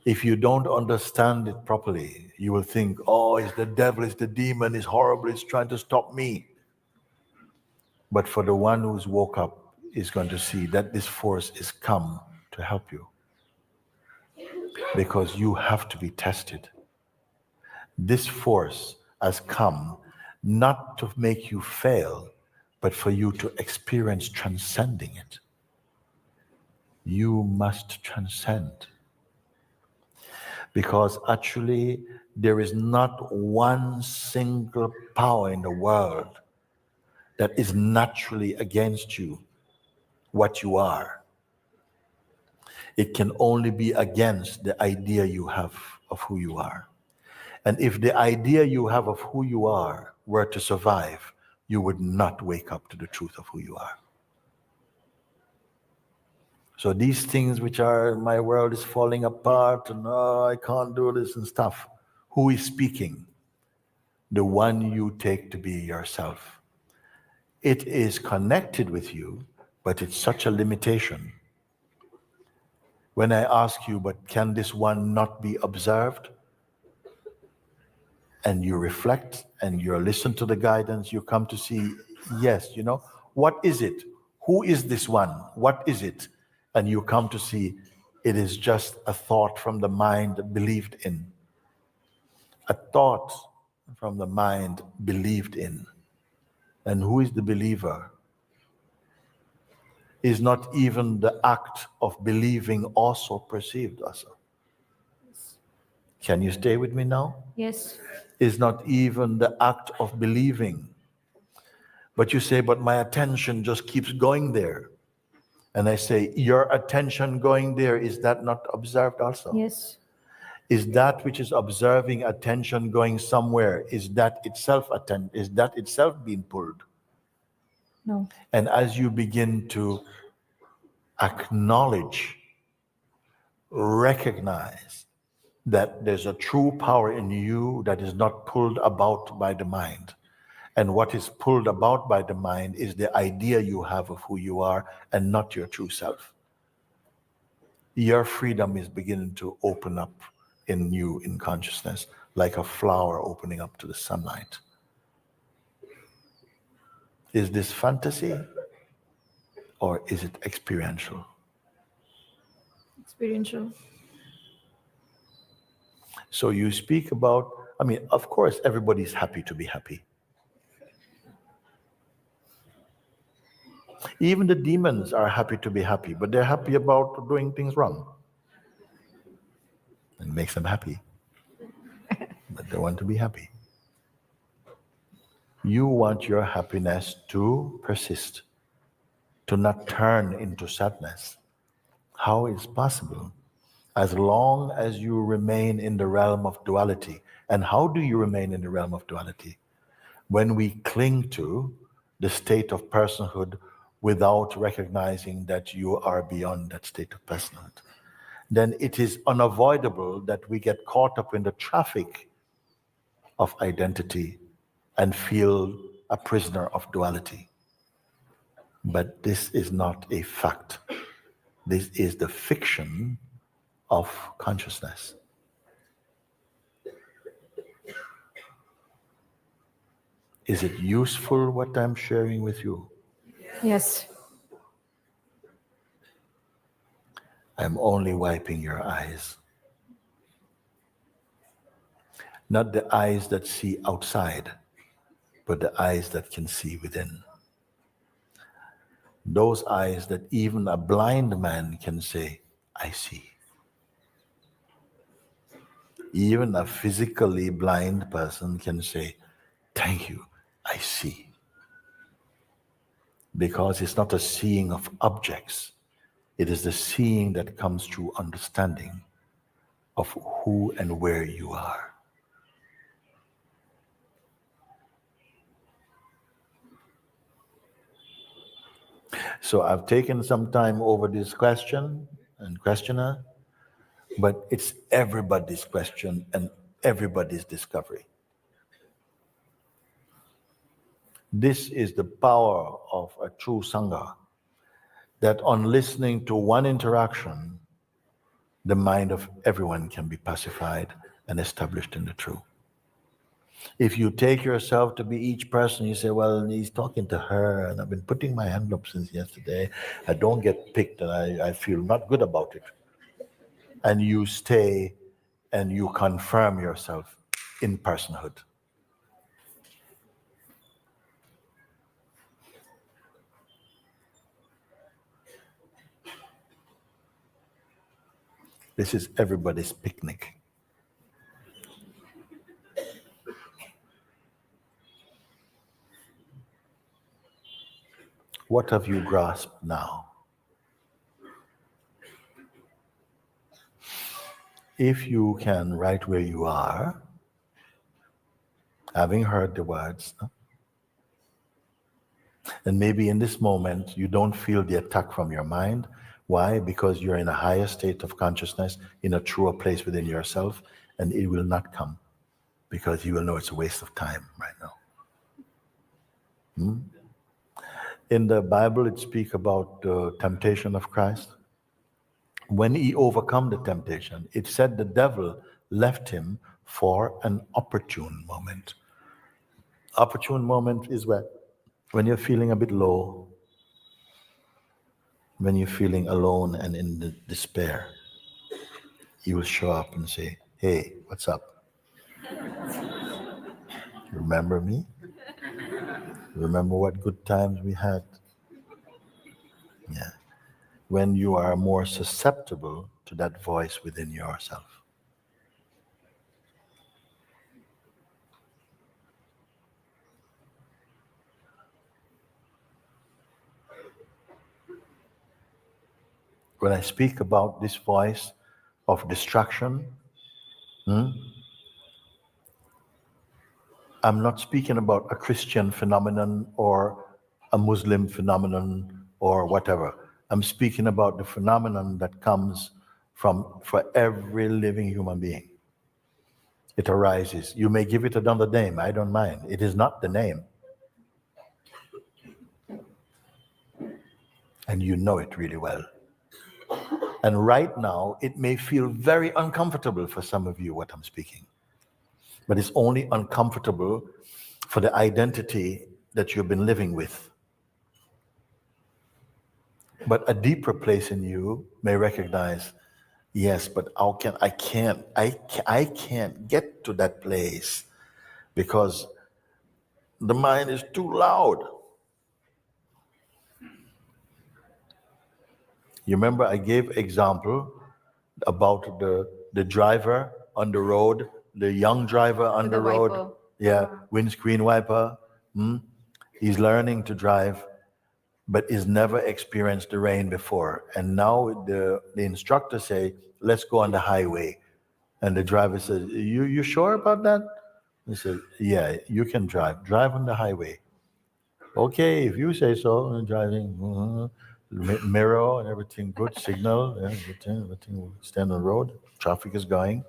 If you don't understand it properly, you will think, oh, it's the devil, it's the demon, it's horrible, it's trying to stop me. But for the one who's woke up, is going to see that this force is come to help you. Because you have to be tested. This force has come not to make you fail, but for you to experience transcending it. You must transcend. Because actually, there is not one single power in the world that is naturally against you, what you are. It can only be against the idea you have of who you are. And if the idea you have of who you are were to survive, you would not wake up to the truth of who you are. So these things which are, my world is falling apart and I can't do this and stuff. Who is speaking? The one you take to be yourself. It is connected with you, but it's such a limitation. When I ask you, but can this one not be observed? And you reflect and you listen to the guidance, you come to see, yes, what is it? Who is this one? What is it? And you come to see it is just a thought from the mind believed in. A thought from the mind believed in. And who is the believer? Is not even the act of believing also perceived also. Can you stay with me now? Yes. Is not even the act of believing. But you say, but my attention just keeps going there. And I say, your attention going there, is that not observed also? Yes. Is that which is observing attention going somewhere, is that itself being pulled? No. And as you begin to acknowledge, recognize that there's a true power in you that is not pulled about by the mind. And what is pulled about by the mind is the idea you have of who you are and not your true self. Your freedom is beginning to open up in you in consciousness, like a flower opening up to the sunlight. Is this fantasy or is it experiential? Experiential. So you speak about, of course, everybody's happy to be happy. Even the demons are happy to be happy, but they're happy about doing things wrong. It makes them happy. But they want to be happy. You want your happiness to persist, to not turn into sadness. How is possible? As long as you remain in the realm of duality. And how do you remain in the realm of duality? When we cling to the state of personhood without recognizing that you are beyond that state of personhood, then it is unavoidable that we get caught up in the traffic of identity and feel a prisoner of duality. But this is not a fact. This is the fiction of consciousness. Is it useful what I'm sharing with you? Yes. I'm only wiping your eyes. Not the eyes that see outside, but the eyes that can see within. Those eyes that even a blind man can say, I see. Even a physically blind person can say, thank you, I see. Because it's not a seeing of objects. It is the seeing that comes through understanding of who and where you are. So I've taken some time over this question and questioner, but it's everybody's question and everybody's discovery. This is the power of a true Sangha, that on listening to one interaction, the mind of everyone can be pacified and established in the truth. If you take yourself to be each person, you say, well, he's talking to her, and I've been putting my hand up since yesterday. I don't get picked, and I feel not good about it. And you stay and you confirm yourself in personhood. This is everybody's picnic. What have you grasped now? If you can, right where you are, having heard the words, and maybe in this moment you don't feel the attack from your mind, Why? Because you're in a higher state of consciousness, in a truer place within yourself, and it will not come because you will know it's a waste of time right now. In the Bible, it speaks about the temptation of Christ. When he overcome the temptation, it said the devil left him for an opportune moment. Opportune moment is when you're feeling a bit low, when you're feeling alone and in the despair. He will show up and say, "Hey, what's up? Remember me? Remember what good times we had?" Yeah. When you are more susceptible to that voice within yourself. When I speak about this voice of destruction, I'm not speaking about a Christian phenomenon or a Muslim phenomenon or whatever. I'm speaking about the phenomenon that comes for every living human being. It arises. You may give it another name, I don't mind. It is not the name. And you know it really well. And right now, it may feel very uncomfortable for some of you what I'm speaking. But it's only uncomfortable for the identity that you've been living with. But a deeper place in you may recognize, yes, but I can't get to that place because the mind is too loud. You remember I gave example about the driver on the road, the young driver on the road. wiper. Yeah, windscreen wiper. He's learning to drive, but he's never experienced the rain before. And now the instructor say, "Let's go on the highway." And the driver says, You sure about that? He said, "Yeah, you can drive. Drive on the highway." "Okay, if you say so." And driving, mirror and everything good, signal, everything stand on the road. Traffic is going.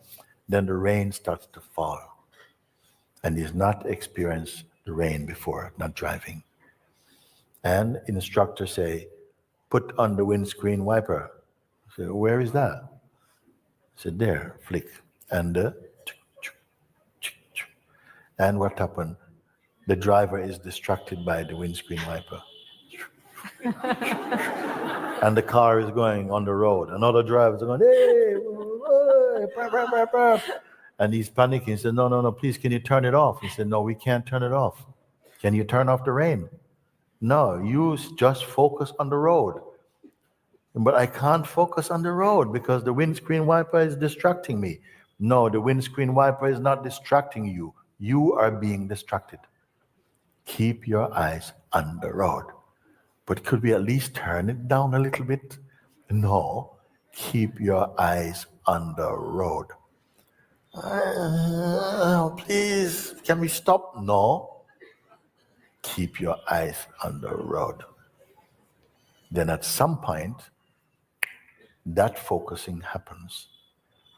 Then the rain starts to fall. And he's not experienced the rain before, not driving. And instructor say, "Put on the windscreen wiper." I said, "Where is that?" I said, "There, flick." And and what happened? The driver is distracted by the windscreen wiper. And the car is going on the road. Another driver is going, "Hey, burp, burp, burp, burp." And he's panicking. He said, no, please, can you turn it off?" He said, "No, we can't turn it off." "Can you turn off the rain?" "No, you just focus on the road." "But I can't focus on the road because the windscreen wiper is distracting me." "No, the windscreen wiper is not distracting you. You are being distracted. Keep your eyes on the road." "But could we at least turn it down a little bit?" "No, keep your eyes on the road." "Please, can we stop?" "No, keep your eyes on the road." Then at some point, that focusing happens.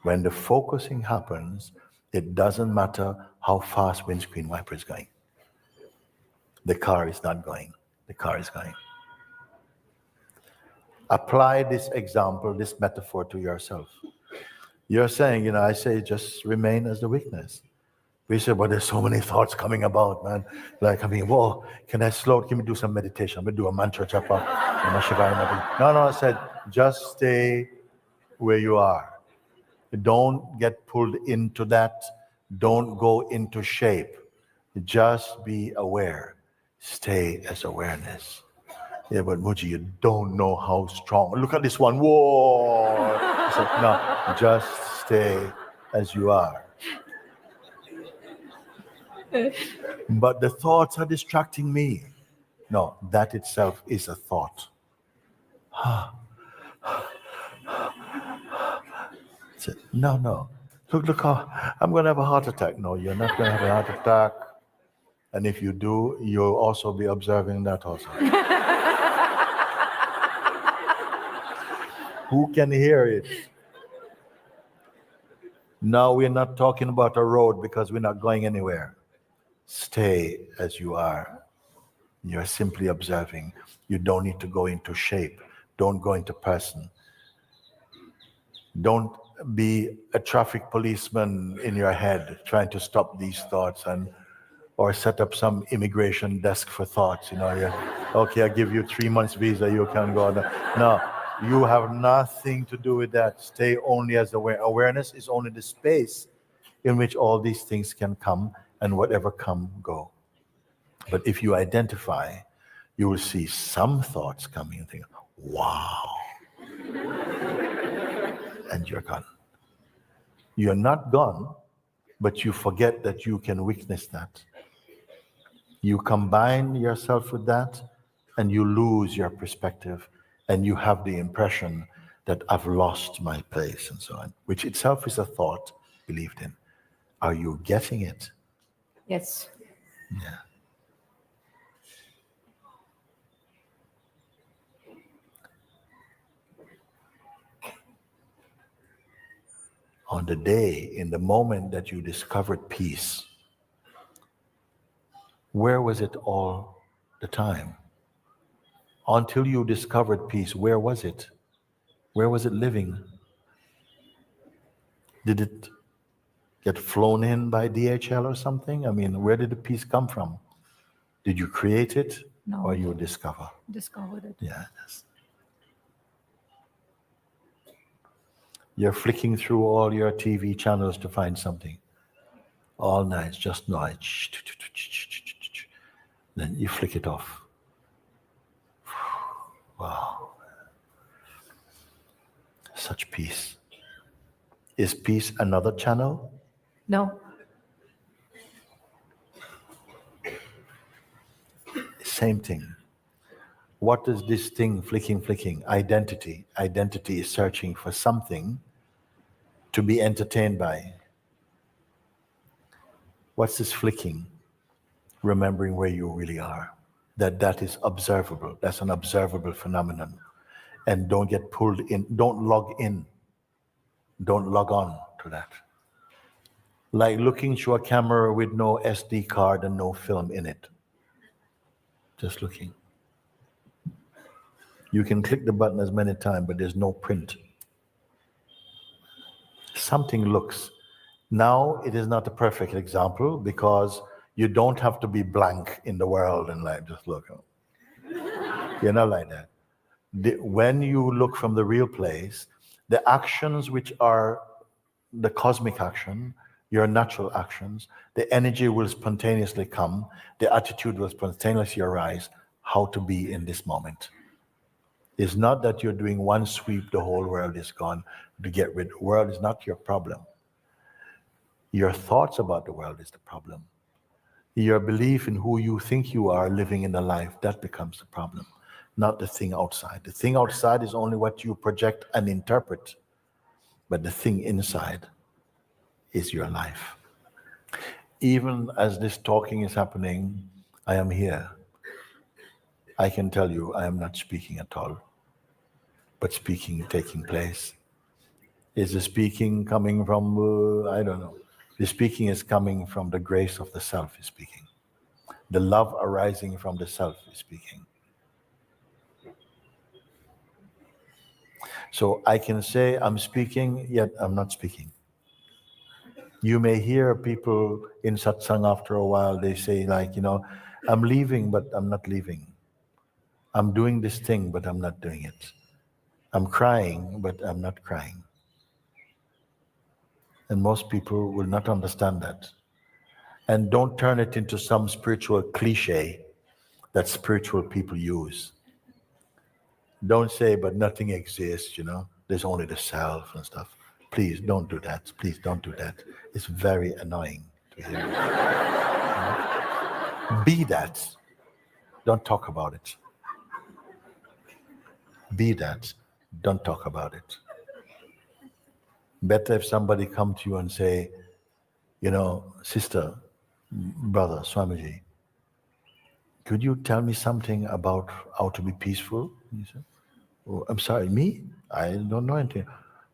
When the focusing happens, it doesn't matter how fast windscreen wiper is going. The car is not going. The car is going. Apply this example, this metaphor to yourself. You're saying, I say just remain as the weakness. We say, "But there's so many thoughts coming about, man. Whoa, can we do some meditation? I'm going to do a mantra japa. No, I said, just stay where you are. Don't get pulled into that. Don't go into shape. Just be aware. Stay as awareness. "Yeah, but Mooji, you don't know how strong. Look at this one. Whoa." I said, "No, just stay as you are." "But the thoughts are distracting me." No, that itself is a thought. I said, no. Look how I'm going to have a heart attack. No, you're not going to have a heart attack. And if you do, you'll also be observing that also. Who can hear it? Now we're not talking about a road because we're not going anywhere. Stay as you are. You're simply observing. You don't need to go into shape. Don't go into person. Don't be a traffic policeman in your head trying to stop these thoughts or set up some immigration desk for thoughts. Okay, I give you 3 months visa, you can go. No, you have nothing to do with that. Stay only as aware. Awareness is only the space in which all these things can come, and whatever come, go. But if you identify, you will see some thoughts coming and think, wow. And you're gone. You're not gone, but you forget that you can witness that. You combine yourself with that, and you lose your perspective, and you have the impression that I've lost my place and so on, which itself is a thought believed in. Are you getting it? Yes. Yeah. On the day, in the moment that you discovered peace, where was it all the time? Until you discovered peace, where was it? Where was it living? Did it get flown in by DHL or something? I mean, where did the peace come from? Did you create it? No. Or you discover? Discovered it. Yeah. You're flicking through all your TV channels to find something. All night, just noise. Then you flick it off. Wow. Such peace. Is peace another channel? No. Same thing. What is this thing flicking? Identity. Identity is searching for something to be entertained by. What's this flicking? Remembering where you really are. That is observable. That's an observable phenomenon. And don't get pulled in. Don't log in. Don't log on to that. Like looking through a camera with no SD card and no film in it. Just looking. You can click the button as many times, but there's no print. Something looks. Now, it is not a perfect example because you don't have to be blank in the world and like just look. You're not like that. When you look from the real place, the actions which are the cosmic action, your natural actions, the energy will spontaneously come, the attitude will spontaneously arise, how to be in this moment. It's not that you're doing one sweep, the whole world is gone to get rid. The world is not your problem. Your thoughts about the world is the problem. Your belief in who you think you are living in the life, that becomes the problem, not the thing outside. The thing outside is only what you project and interpret, but the thing inside is your life. Even as this talking is happening, I am here. I can tell you I am not speaking at all, but speaking taking place. Is the speaking coming from, I don't know. The speaking is coming from the grace of the self is speaking. The love arising from the self is speaking. So I can say I'm speaking, yet I'm not speaking. You may hear people in satsang after a while, they say like, I'm leaving, but I'm not leaving. I'm doing this thing, but I'm not doing it. I'm crying, but I'm not crying. And most people will not understand that. And don't turn it into some spiritual cliche that spiritual people use. Don't say, but nothing exists, there's only the self and stuff. Please don't do that. Please don't do that. It's very annoying to hear. Be that. Don't talk about it. Be that. Don't talk about it. Better if somebody come to you and say, sister, brother, Swamiji, could you tell me something about how to be peaceful? You said, Oh, I'm sorry, me? I don't know anything.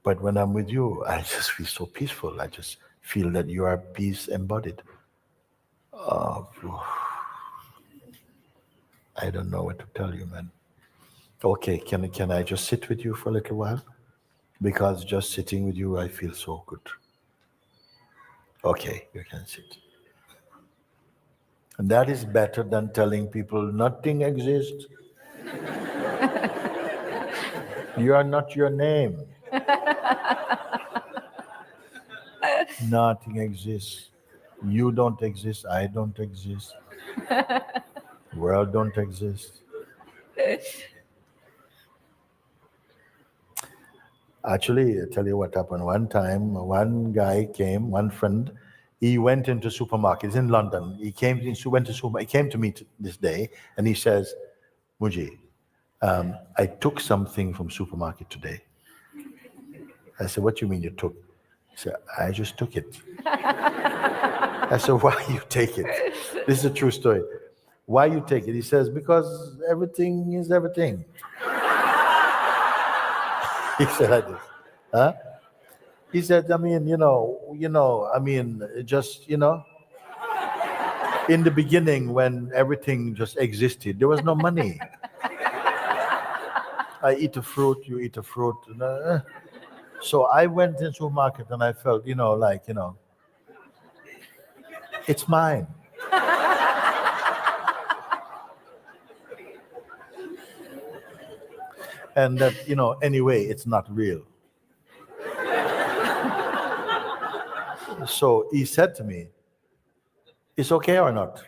But when I'm with you, I just feel so peaceful. I just feel that you are peace embodied. I don't know what to tell you, man. Okay, can I just sit with you for a little while? Because just sitting with you, I feel so good. Okay, you can sit. And that is better than telling people nothing exists. You are not your name. Nothing exists. You don't exist. I don't exist. World don't exist. Actually, I tell you what happened. One time, one guy came, one friend, he went into supermarkets in London. He went to supermarket. He came to me this day, and he says, Muji, I took something from supermarket today. I said, what do you mean you took? He said, I just took it. I said, why you take it? This is a true story. Why you take it? He says, because everything is everything. He said like this. Huh? He said, I mean, I mean, just, in the beginning when everything just existed, there was no money. I eat a fruit, you eat a fruit. So I went into a market and I felt, it's mine. And that, anyway, it's not real. So he said to me, it's okay or not?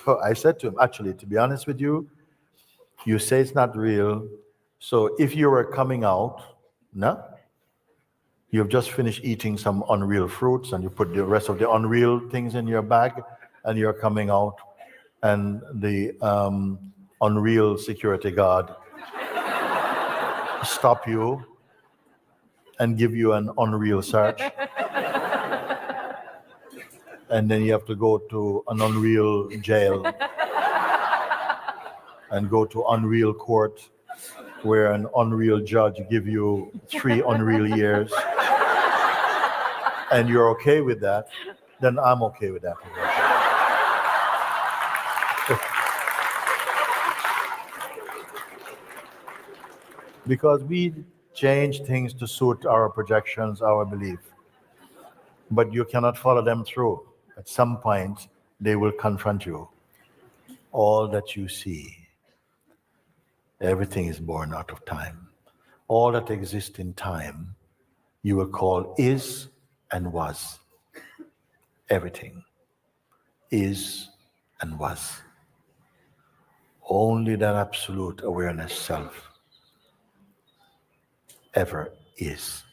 So I said to him, actually, to be honest with you, you say it's not real. So if you were coming out, no, you've just finished eating some unreal fruits and you put the rest of the unreal things in your bag and you're coming out and the unreal security guard stop you and give you an unreal search. And then you have to go to an unreal jail and go to unreal court where an unreal judge give you 3 unreal years and you're okay with that, then I'm okay with that. Because we change things to suit our projections, our belief. But you cannot follow them through. At some point, they will confront you. All that you see, everything is born out of time. All that exists in time, you will call is and was. Everything is and was. Only that absolute awareness self ever is.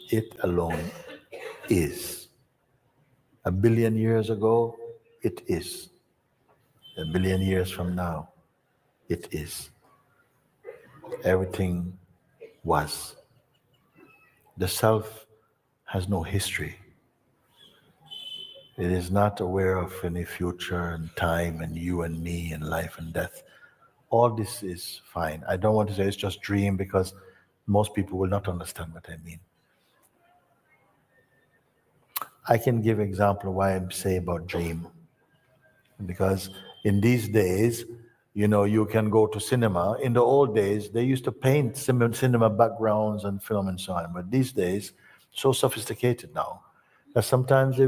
It alone is. 1 billion years ago, it is. 1 billion years from now, it is. Everything was. The self has no history. It is not aware of any future and time and you and me and life and death. All this is fine. I don't want to say it's just dream because most people will not understand what I mean. I can give example why I say about dream. Because in these days, you can go to cinema. In the old days, they used to paint cinema backgrounds and film and so on. But these days, so sophisticated now, that sometimes they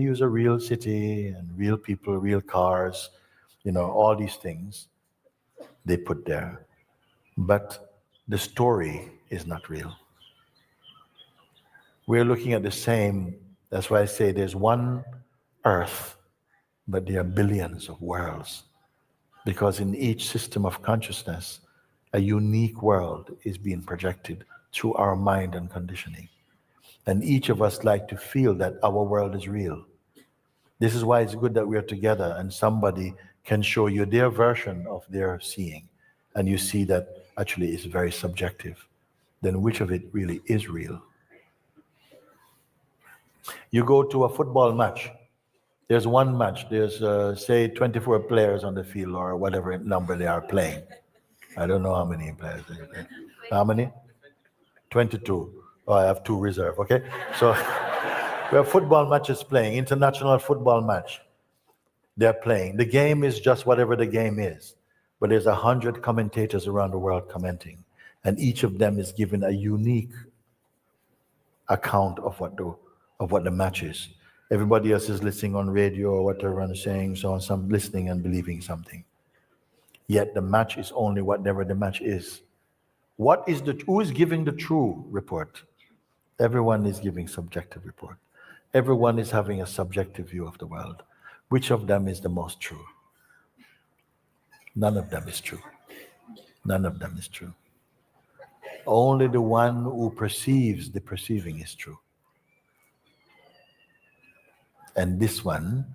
use a real city and real people, real cars, all these things they put there. But the story is not real. We're looking at the same, that's why I say there's one earth, but there are billions of worlds. Because in each system of consciousness, a unique world is being projected through our mind and conditioning. And each of us like to feel that our world is real. This is why it's good that we're together and somebody can show you their version of their seeing. And you see that actually it's very subjective. Then which of it really is real? You go to a football match. There's one match. There's, say, 24 players on the field or whatever number they are playing. I don't know how many players they play. How many? 22. Oh, I have 2 reserve, okay? So we have football matches playing, international football match. They're playing. The game is just whatever the game is. But there's 100 commentators around the world commenting. And each of them is given a unique account of what the match is. Everybody else is listening on radio or whatever and saying so on, some listening and believing something. Yet the match is only whatever the match is. Who is giving the true report? Everyone is giving subjective report. Everyone is having a subjective view of the world. Which of them is the most true? None of them is true. None of them is true. Only the one who perceives the perceiving is true. And this one,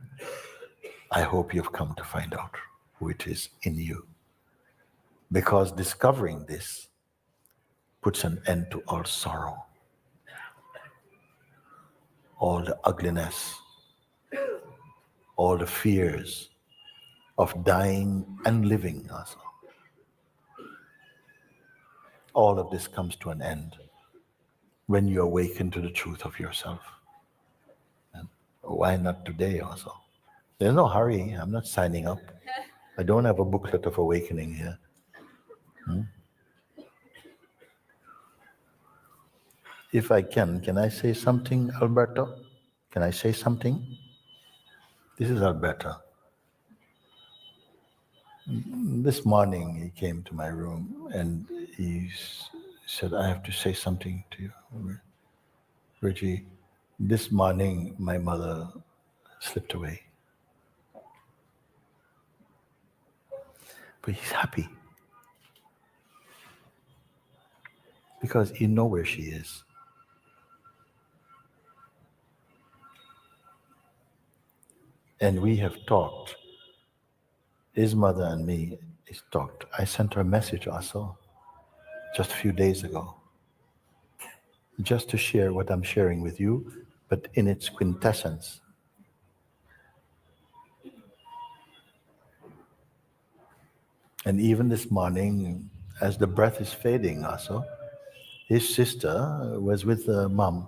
I hope you've come to find out who it is in you. Because discovering this puts an end to all sorrow, all the ugliness, all the fears of dying and living also. All of this comes to an end when you awaken to the truth of yourself. And why not today also? There's no hurry. I'm not signing up. I don't have a booklet of awakening here. If I can I say something, Alberto? Can I say something? This is Alberto. This morning he came to my room and he said, I have to say something to you. Reggie, this morning my mother slipped away. But he's happy because he knows where she is. And we have talked. His mother and me is talked. I sent her a message also just a few days ago, just to share what I'm sharing with you, but in its quintessence. And even this morning, as the breath is fading also, his sister was with mom.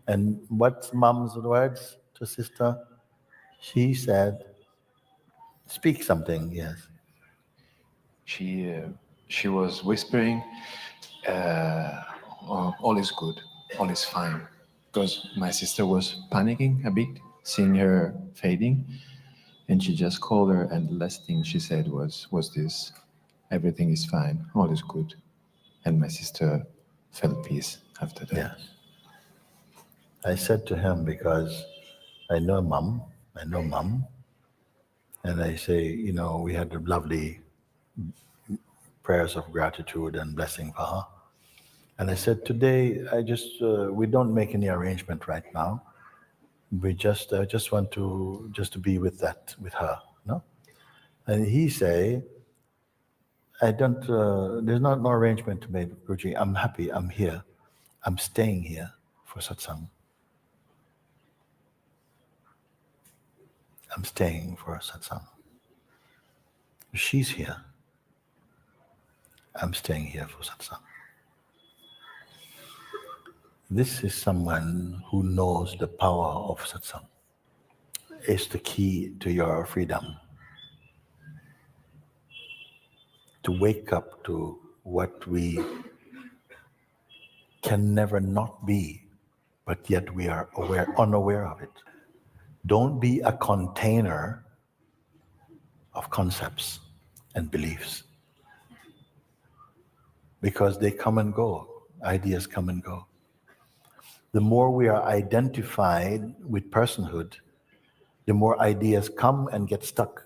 And what's mom's words to sister? She said, speak something, yes. She was whispering, all is good, all is fine. Because my sister was panicking a bit, seeing her fading. And she just called her, and the last thing she said was this, everything is fine, all is good. And my sister felt peace after that. Yes. I said to him, because I know mom, and I say, we had the lovely prayers of gratitude and blessing for her. And I said, today, we don't make any arrangement right now. We just want to be with her, no? And he say, there's no arrangement to make, Guruji. I'm happy, I'm here. I'm staying here for satsang. I'm staying for satsang. She's here. I'm staying here for satsang. This is someone who knows the power of satsang. It's the key to your freedom. To wake up to what we can never not be, but yet we are unaware of it. Don't be a container of concepts and beliefs, because they come and go. Ideas come and go. The more we are identified with personhood, the more ideas come and get stuck.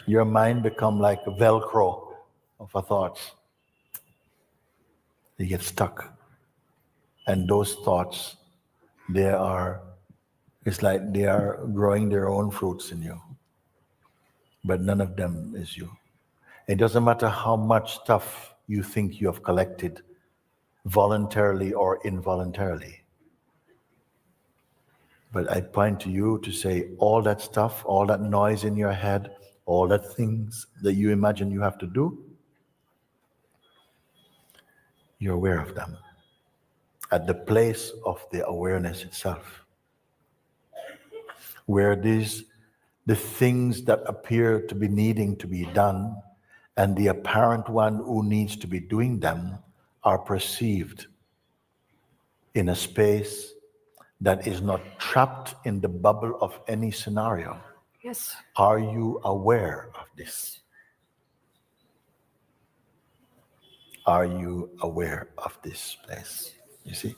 Your mind become like a Velcro of our thoughts. They get stuck. And those thoughts, it's like they are growing their own fruits in you. But none of them is you. It doesn't matter how much stuff you think you have collected, voluntarily or involuntarily. But I point to you to say all that stuff, all that noise in your head, all that things that you imagine you have to do, you're aware of them at the place of the awareness itself, where the things that appear to be needing to be done and the apparent one who needs to be doing them are perceived in a space that is not trapped in the bubble of any scenario. Yes. Are you aware of this? Are you aware of this place? You see?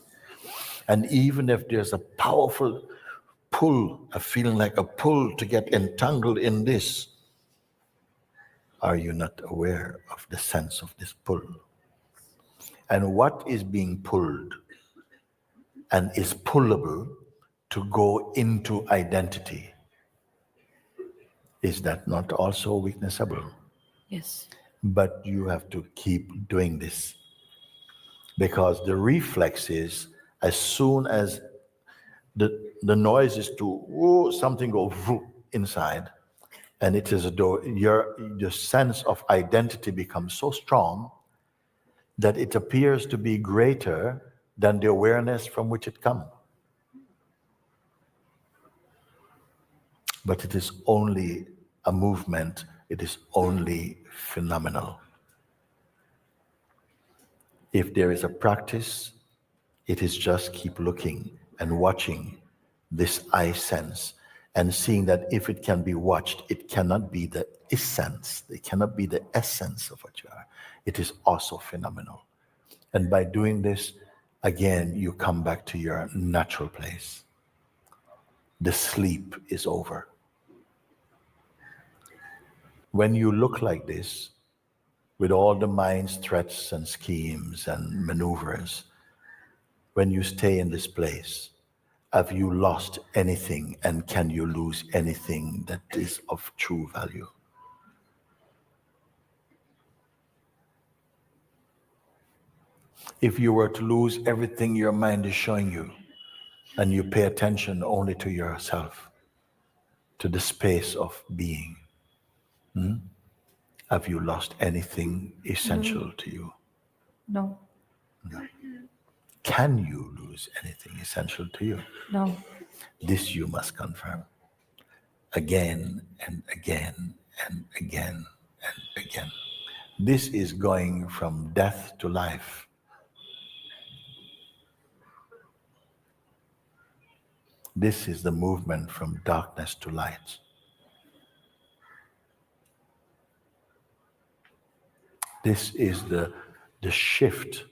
And even if there's a powerful pull, a feeling like a pull to get entangled in this, are you not aware of the sense of this pull? And what is being pulled and is pullable to go into identity? Is that not also weaknessable? Yes. But you have to keep doing this, because the reflex is, as soon as the noise is to something go inside, and it is a door, your sense of identity becomes so strong that it appears to be greater than the awareness from which it comes. But it is only a movement, it is only phenomenal. If there is a practice, it is just keep looking and watching this I sense and seeing that if it can be watched, it cannot be the essence, it cannot be the essence of what you are. It is also phenomenal. And by doing this, again, you come back to your natural place. The sleep is over. When you look like this, with all the mind's threats and schemes and maneuvers, when you stay in this place, have you lost anything, and can you lose anything that is of true value? If you were to lose everything your mind is showing you, and you pay attention only to yourself, to the space of being, have you lost anything essential to you? No. Can you lose anything essential to you? No. This you must confirm again and again and again and again. This is going from death to life. This is the movement from darkness to light. This is the shift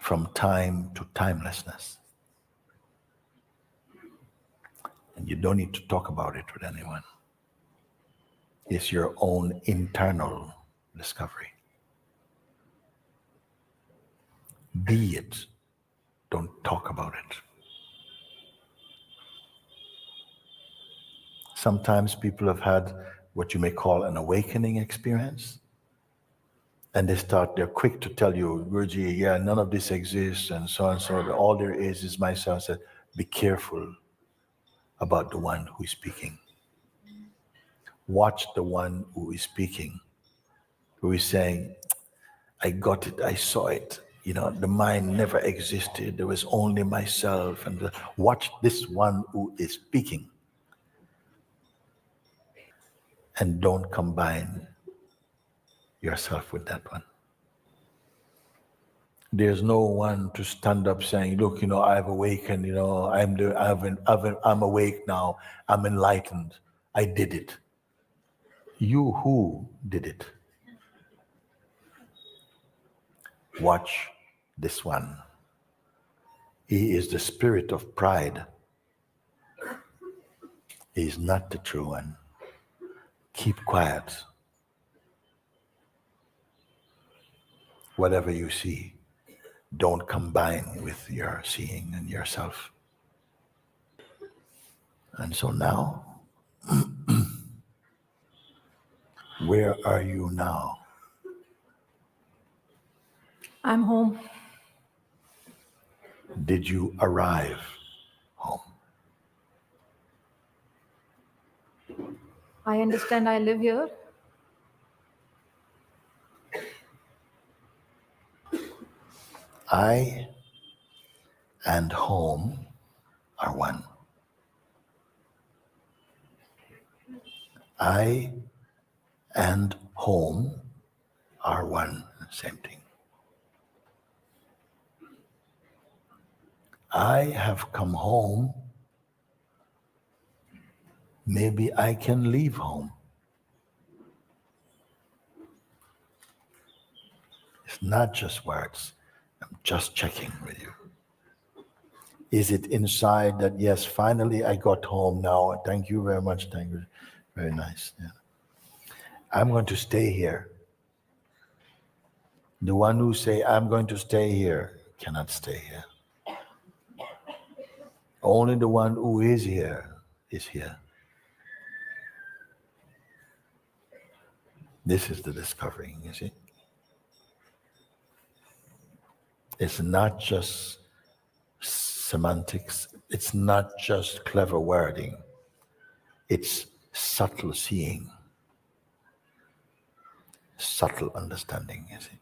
from time to timelessness. And you don't need to talk about it with anyone. It's your own internal discovery. Be it. Don't talk about it. Sometimes people have had what you may call an awakening experience. And they're quick to tell you, Guruji, yeah, none of this exists, and so and so. All there is myself. Said, be careful about the one who is speaking. Watch the one who is speaking, who is saying, I got it, I saw it. You know, the mind never existed. There was only myself. And watch this one who is speaking. And don't combine yourself with that one. There's no one to stand up saying, look, I've awakened, I'm awake now, I'm enlightened, I did it. You who did it? Watch this one. He is the spirit of pride. He is not the true one. Keep quiet. Whatever you see, don't combine with your seeing and yourself. And so now, where are you now? I'm home. Did you arrive? I understand I live here. I and home are one. I and home are one, same thing. I have come home, maybe I can leave home. It's not just words. I'm just checking with you. Is it inside that, yes, finally I got home now. Thank you very much. Thank you. Very nice. Yeah. I'm going to stay here. The one who say, I'm going to stay here, cannot stay here. Only the one who is here is here. This is the discovering, you see. It's not just semantics. It's not just clever wording. It's subtle seeing, subtle understanding, you see.